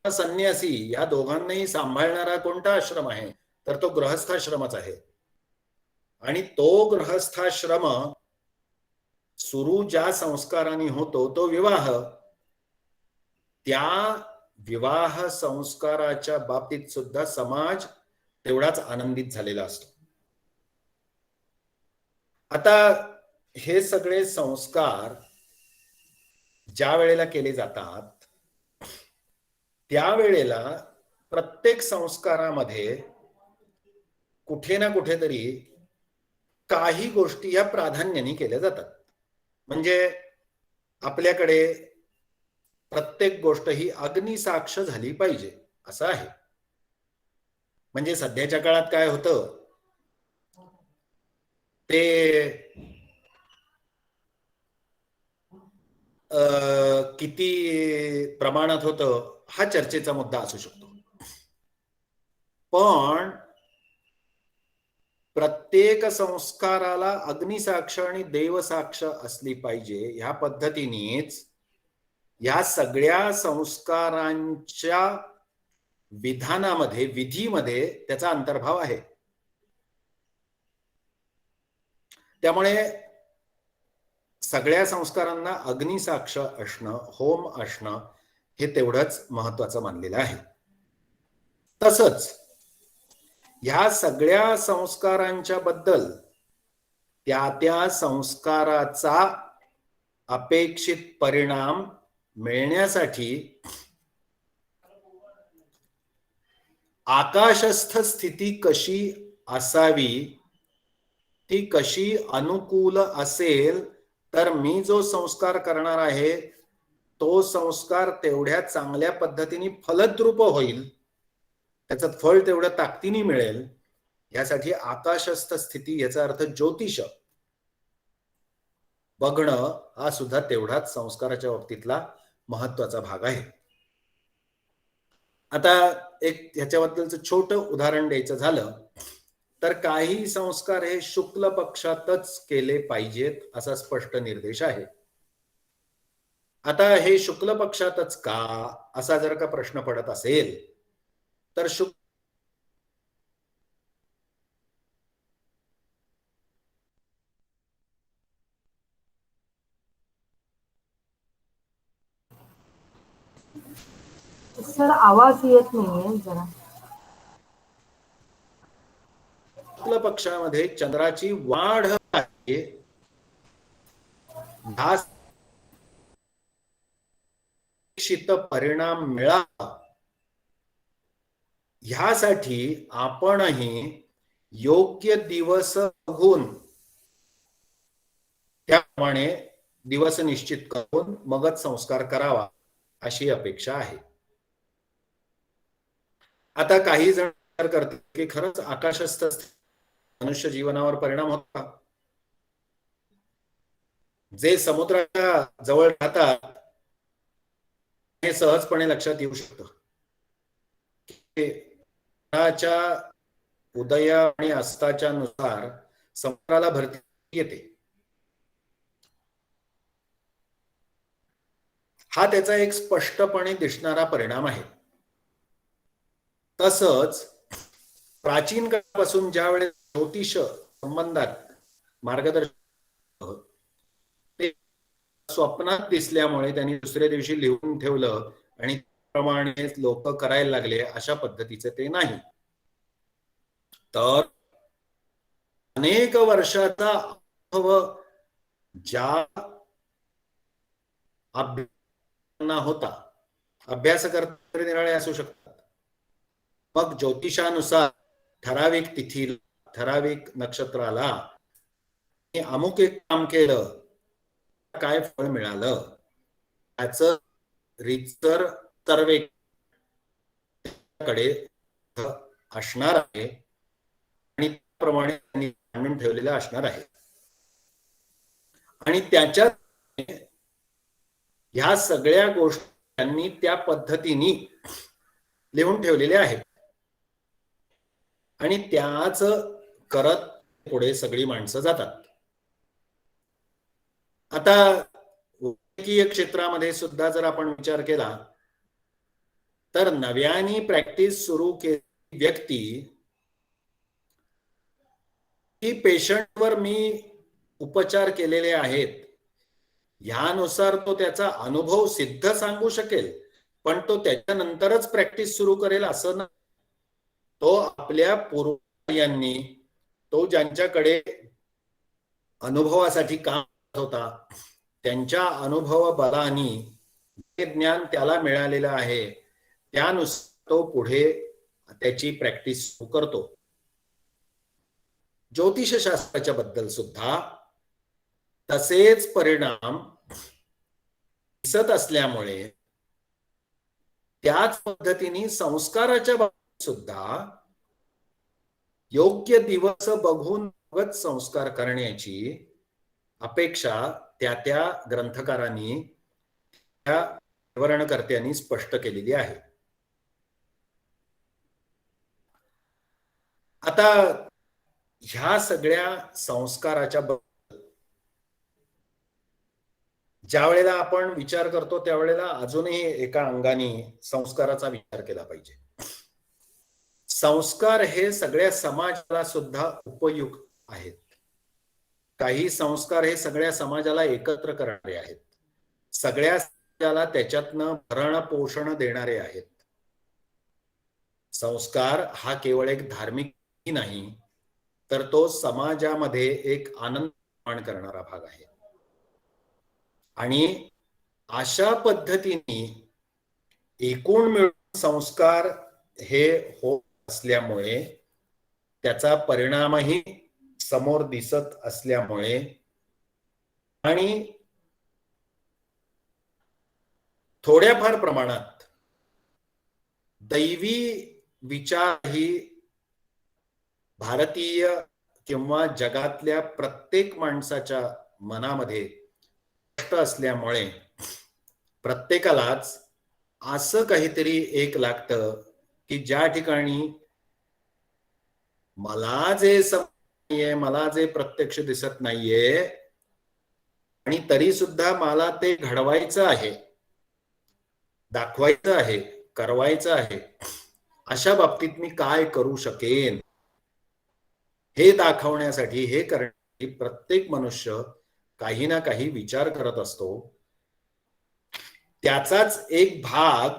संन्यासी या दोघांनाही सांभाळणारा कोणता आश्रम आहे? तर तो गृहस्थाश्रमच आहे. आणि तो गृहस्थाश्रम सुरू ज्या संस्काराने होतो तो विवाह. त्या विवाह संस्काराच्या बाबतीत सुद्धा समाज तेवढाच आनंदित झालेला असतो. आता हे सगळे संस्कार ज्या वेळेला केले जातात, त्यावेळेला प्रत्येक संस्कारामध्ये कुठे ना कुठेतरी काही गोष्टी या प्राधान्याने केल्या जातात. म्हणजे आपल्याकडे प्रत्येक गोष्ट ही अग्निसाक्ष झाली पाहिजे असं आहे. म्हणजे सध्याच्या काळात काय होतं, ते किती प्रमाणात होतं हा चर्चेचा मुद्दा असू शकतो. पण प्रत्येक संस्काराला अग्निसाक्ष आणि देवसाक्ष असली पाहिजे, ह्या पद्धतीनेच या सगळ्या संस्कारांच्या विधानामध्ये, विधीमध्ये त्याचा अंतर्भाव आहे. त्यामुळे सगळ्या संस्कारांना अग्निसाक्ष असणं, होम असणं हे तेवढंच महत्वाचं मानलेलं आहे. तसंच ह्या सगळ्या संस्कारांच्या बद्दल त्या संस्काराचा अपेक्षित परिणाम मिळण्यासाठी आकाशस्थ स्थिती कशी असावी, ती कशी अनुकूल असेल, तर मी जो संस्कार करणार आहे तो संस्कार तेवढ्या चांगल्या पद्धतीने फलद्रूप होईल, त्याचं फळ तेवढं ताकदीने मिळेल, यासाठी आकाशस्थ स्थिती, याचा अर्थ ज्योतिष बघणं हा सुद्धा तेवढाच संस्काराच्या बाबतीतला महत्वाचा भाग आहे. आता एक ह्याच्याबद्दलचं छोटं उदाहरण द्यायचं झालं तर काही संस्कार हे शुक्ल पक्षातच केले पाहिजेत असा स्पष्ट निर्देश आहे. आता हे शुक्ल पक्षातच का, असा जर का प्रश्न पडत असेल तर सर आवाज येत नाहीये जरा. शुक्ल पक्षामध्ये चंद्राची वाढ आहे, शीत परिणाम मिळावा ह्यासाठी आपणही योग्य दिवस बघून त्याप्रमाणे दिवस निश्चित करून मगच संस्कार करावा अशी अपेक्षा आहे. आता काही जण विचार करतात की खरंच आकाशस्थ मनुष्य जीवनावर परिणाम होता. जे समुद्राच्या जवळ राहतात हे सहजपणे लक्षात येऊ शकतं. चंद्राच्या उदय आणि अस्ताच्या नुसार समुद्राला भरती येते. हा त्याचा एक स्पष्टपणे दिसणारा परिणाम आहे. तसंच प्राचीन काळापासून ज्यावेळेस ज्योतिष संबंधात मार्गदर्शन ते स्वप्नात दिसल्यामुळे त्यांनी दुसऱ्या दिवशी लिहून ठेवलं आणि त्याप्रमाणे लोक करायला लागले, अशा पद्धतीचे ते नाही. तर अनेक वर्षाचा अनुभव ज्या अभ्यासांना होता, अभ्यास करणारे निराळे असू शकतात, मग ज्योतिषानुसार ठराविक तिथीला ठराविक नक्षत्राला अमुक एक काम केलं, काय फळ मिळालं याचं रितसर सर्वेकडे असणार आहे आणि त्याप्रमाणे त्यांनी मांडून ठेवलेलं असणार आहे. आणि त्याच्यात ह्या सगळ्या गोष्टी त्यांनी त्या पद्धतीने लिहून ठेवलेल्या आहेत आणि त्याच करत पुढे सगळी माणसं जातात. आता वैद्यकीय क्षेत्रामध्ये सुद्धा जर आपण विचार केला तर नव्याने प्रॅक्टिस सुरू केलेली व्यक्ती की पेशंटवर मी उपचार केलेले आहेत ह्यानुसार तो त्याचा अनुभव सिद्ध सांगू शकेल, पण तो त्याच्यानंतरच प्रॅक्टिस सुरू करेल असं नाही. तो आपल्या पूर्वजांनी, तो ज्यांच्याकडे अनुभवासाठी काम होता त्यांच्या अनुभव बलाने जे ज्ञान त्याला मिळालेलं आहे त्यानुसार तो पुढे त्याची प्रॅक्टिस सुरू करतो. ज्योतिषशास्त्राच्या बद्दल सुद्धा तसेच परिणाम दिसत असल्यामुळे त्याच पद्धतीने संस्काराच्या बाबतीत सुद्धा योग्य दिवस बघून संस्कार करण्याची अपेक्षा त्या ग्रंथकारांनी, त्या विवरणकर्त्यांनी स्पष्ट केलेली आहे. आता ह्या सगळ्या संस्काराच्या ज्या वेळेला आपण विचार करतो त्यावेळेला अजूनही एका अंगाने संस्काराचा विचार केला पाहिजे. संस्कार हे सगळ्या समाजाला सुद्धा उपयुक्त आहेत. काही संस्कार हे सगळ्या समाजाला एकत्र करणारे आहेत, सगळ्या समाजाला त्याच्यातनं भरण पोषण देणारे आहेत. संस्कार हा केवळ एक धार्मिक नाही तर तो समाजामध्ये एक आनंद निर्माण करणारा भाग आहे. आणि अशा पद्धतीने एकूण मिळून संस्कार हे होत असल्यामुळे त्याचा परिणामही समोर दिसत असल्यामुळे आणि थोड्याफार प्रमाणात दैवी विचार ही भारतीय किंवा जगातल्या प्रत्येक माणसाच्या मनामध्ये असल्यामुळे प्रत्येकालाच असं काहीतरी एक लागतं की ज्या ठिकाणी मला जे नाहीये, मला जे प्रत्यक्ष दिसत नाहीये आणि तरी सुद्धा मला ते घडवायचं आहे, दाखवायचं आहे, करवायचं आहे, अशा बाबतीत मी काय करू शकेन हे दाखवण्यासाठी, हे करण्यासाठी प्रत्येक मनुष्य काही ना काही विचार करत असतो. त्याचाच एक भाग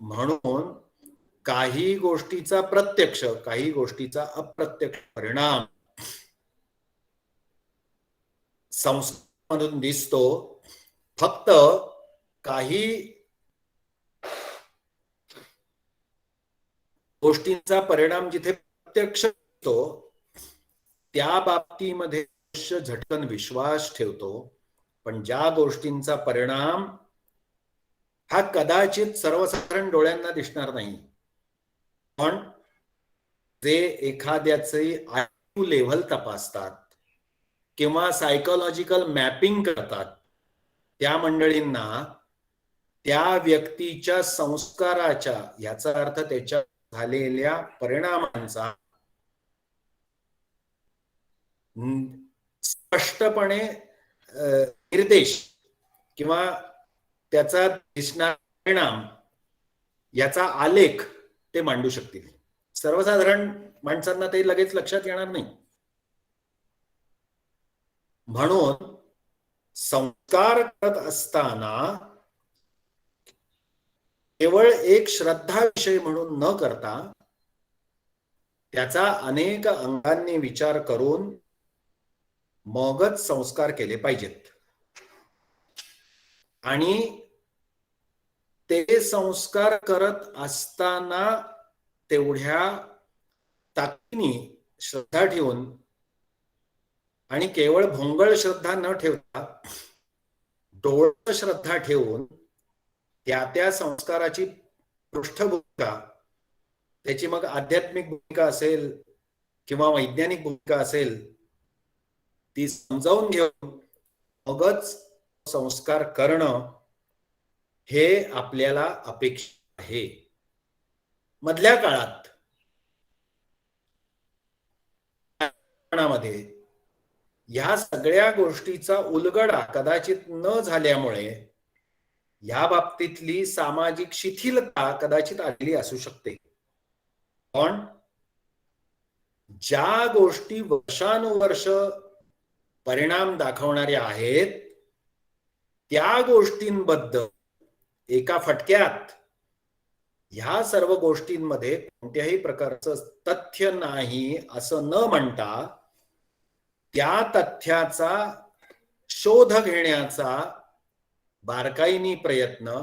म्हणून काही गोष्टीचा प्रत्यक्ष, काही गोष्टीचा अप्रत्यक्ष परिणाम संस्कारामधून दिसतो. फक्त काही गोष्टींचा परिणाम जिथे प्रत्यक्ष होतो त्या बाबतीमध्ये मनुष्य झटकन विश्वास ठेवतो, पण ज्या गोष्टींचा परिणाम हा कदाचित सर्वसाधारण डोळ्यांना दिसणार नाही, पण जे एखाद्याचे आयक्यू लेव्हल तपासतात किंवा सायकोलॉजिकल मॅपिंग करतात, त्या मंडळींना त्या व्यक्तीच्या संस्काराच्या, याचा अर्थ त्याच्या झालेल्या परिणामांचा स्पष्टपणे निर्देश किंवा त्याचा दिसणारा परिणाम, याचा आलेख ते मांडू शकतील. सर्वसाधारण माणसांना ते लगेच लक्षात येणार नाही. म्हणून संस्कार करत असताना केवळ एक श्रद्धा विषय म्हणून न करता त्याचा अनेक अंगांनी विचार करून मगच संस्कार केले पाहिजेत. आणि ते संस्कार करत असताना तेवढ्या ताकदीने श्रद्धा ठेवून, आणि केवळ भोंगळ श्रद्धा न ठेवता डोळ श्रद्धा ठेवून त्या संस्काराची पृष्ठभूमिका, त्याची मग आध्यात्मिक भूमिका असेल किंवा वैज्ञानिक भूमिका असेल, ती समजावून घेऊन मगच संस्कार करणं हे आपल्याला अपेक्षित आहे. मधल्या काळात ह्या सगळ्या गोष्टीचा उलगडा कदाचित न झाल्यामुळे या बाबतीतली सामाजिक शिथिलता कदाचित आलेली असू शकते. पण ज्या गोष्टी वर्षानुवर्ष परिणाम दाखवणाऱ्या आहेत, त्या गोष्टींबद्दल एका फटक्यात ह्या सर्व गोष्टींमध्ये कोणत्याही प्रकारचं तथ्य नाही असं न म्हणता, त्या तथ्याचा शोध घेण्याचा बारकाईने प्रयत्न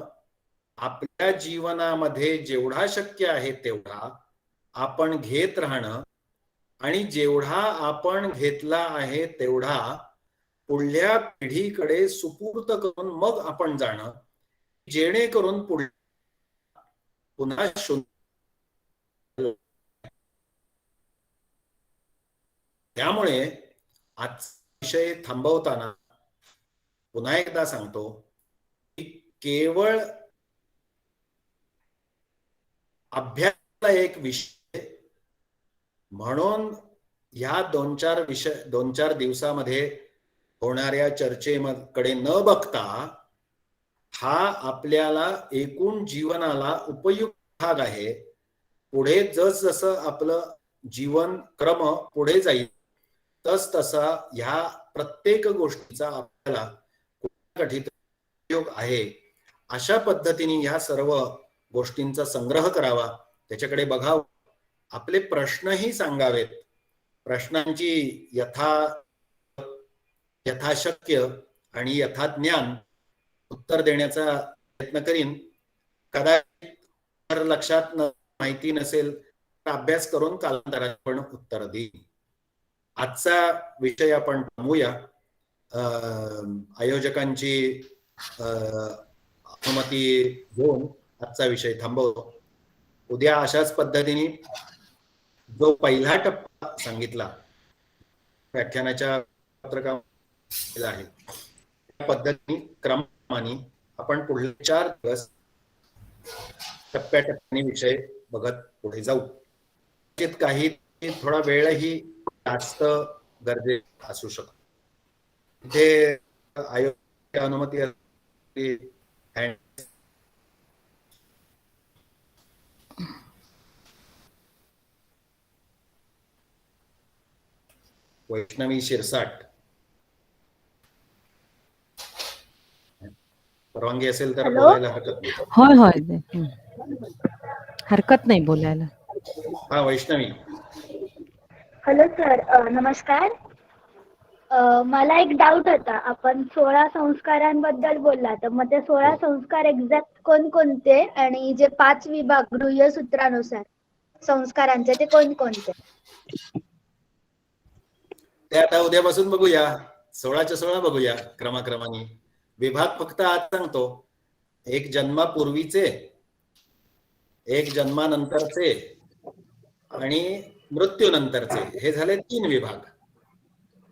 आपल्या जीवनामध्ये जेवढा शक्य आहे तेवढा आपण घेत राहणं, आणि जेवढा आपण घेतला आहे तेवढा पुढल्या पिढीकडे सुपूर्त करून मग आपण जाणं, जेणेकरून पुन्हा त्यामुळे आजचा विषय थांबवताना पुन्हा एकदा सांगतो की केवळ अभ्यासाला एक विषय म्हणून ह्या दोन चार दिवसामध्ये होणाऱ्या चर्चेकडे न बघता, हा आपल्याला एकूण जीवनाला उपयुक्त भाग आहे. पुढे जसं आपलं जीवन क्रम पुढे जाईल तस तसा ह्या प्रत्येक गोष्टीचा आपल्याला कठीण उपयोग आहे. अशा पद्धतीने ह्या सर्व गोष्टींचा संग्रह करावा, त्याच्याकडे बघावं, आपले प्रश्नही सांगावेत. प्रश्नांची यथाशक्य आणि यथाज्ञान उत्तर देण्याचा प्रयत्न करीन. कदाचित लक्षात माहिती नसेल तर अभ्यास करून कालांतराने पण उत्तर देईन. आजचा विषय आपण थांबूया. आयोजकांची अनुमती घेऊन आजचा विषय थांबवतो. उद्या अशाच पद्धतीने जो पहिला टप्पा सांगितला व्याख्यानाच्या पत्रकामध्ये आहे, त्या पद्धतीने क्रमाने आपण पुढले 4 दिवस टप्प्याटप्प्याने विषय बघत पुढे जाऊ. काही थोडा वेळही जास्त गरजेचा असू शकतो. इथे आयोगाची अनुमती असली, hand- वैष्णवी शिरसाट, परवानगी असेल तर हॅलो? बोलायला हरकत नाही. होय होय हरकत नाही बोलायला. हा वैष्णवी, हॅलो सर, नमस्कार. मला एक डाऊट होता. आपण 16 संस्कारांबद्दल बोलला, तर मग ते 16 संस्कार एक्झॅक्ट कोणकोणते आणि जे 5 विभाग गृह्यसूत्रानुसार संस्कारांचे ते कोणकोणते? ते आता उद्यापासून बघूया. 16च्या 16 बघूया क्रमाक्रमाने. विभाग फक्त आज सांगतो. एक जन्मापूर्वीचे, एक जन्मानंतरचे आणि मृत्यूनंतरचे, हे झाले 3 विभाग.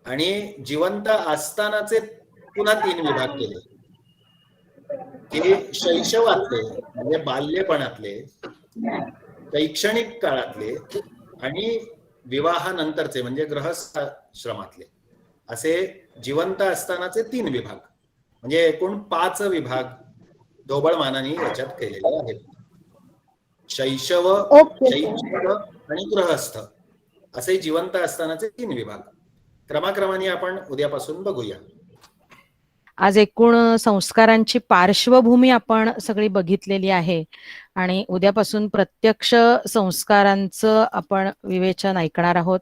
आणि जिवंत असतानाचे पुन्हा 3 विभाग केले, की शैशवातले म्हणजे बाल्यपणातले, शैक्षणिक काळातले आणि विवाहानंतरचे म्हणजे गृहस्थाश्रमातले, असे जिवंत असतानाचे 3 विभाग, म्हणजे एकूण 5 विभाग ढोबळमानाने याच्यात केलेले आहेत. शैशव, ओके सर. शैशव आणि गृहस्थ असे जिवंत असतानाचे 3 विभाग. क्रमाक्रमाने आपण उद्यापासून बघूया. आज एकूण संस्कारांची पार्श्वभूमी आपण सगळी बघितलेली आहे आणि उद्यापासून प्रत्यक्ष संस्कारांचं आपण विवेचन ऐकणार आहोत.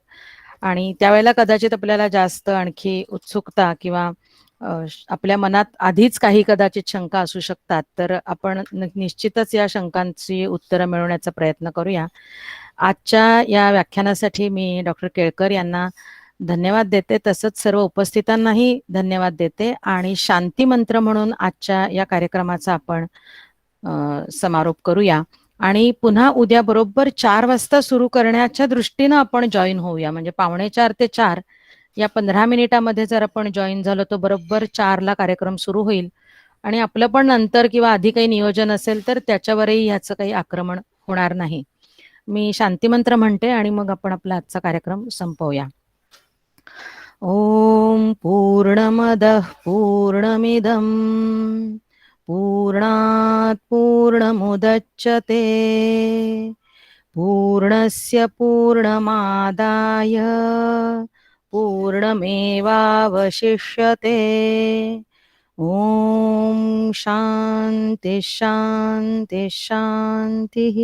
आणि त्यावेळेला कदाचित आपल्याला जास्त आणखी उत्सुकता किंवा आपल्या मनात आधीच काही कदाचित शंका असू शकतात, तर आपण निश्चितच या शंकांची उत्तरं मिळवण्याचा प्रयत्न करूया. आजच्या या व्याख्यानासाठी मी डॉक्टर केळकर यांना धन्यवाद देते, तसंच सर्व उपस्थितांनाही धन्यवाद देते आणि शांती मंत्र म्हणून आजच्या या कार्यक्रमाचा आपण समारोप करूया. आणि पुन्हा उद्या बरोबर 4 वाजता सुरू करण्याच्या दृष्टीनं आपण जॉईन होऊया. म्हणजे 3:45 ते 4 या 15 मिनिटामध्ये जर आपण जॉईन झालो तर बरोबर 4ला कार्यक्रम सुरू होईल. आणि आपलं पण नंतर किंवा आधी काही नियोजन असेल तर त्याच्यावरही ह्याचं काही आक्रमण होणार नाही. मी शांतीमंत्र म्हणते आणि मग आपण आपला आजचा कार्यक्रम संपवूया. ओम पूर्णमदः पूर्णमिदं पूर्णात् पूर्णमुदच्यते पूर्णस्य पूर्णमादाय पूर्णमेवावशिष्यते. ओम शांति शांति शांतिः.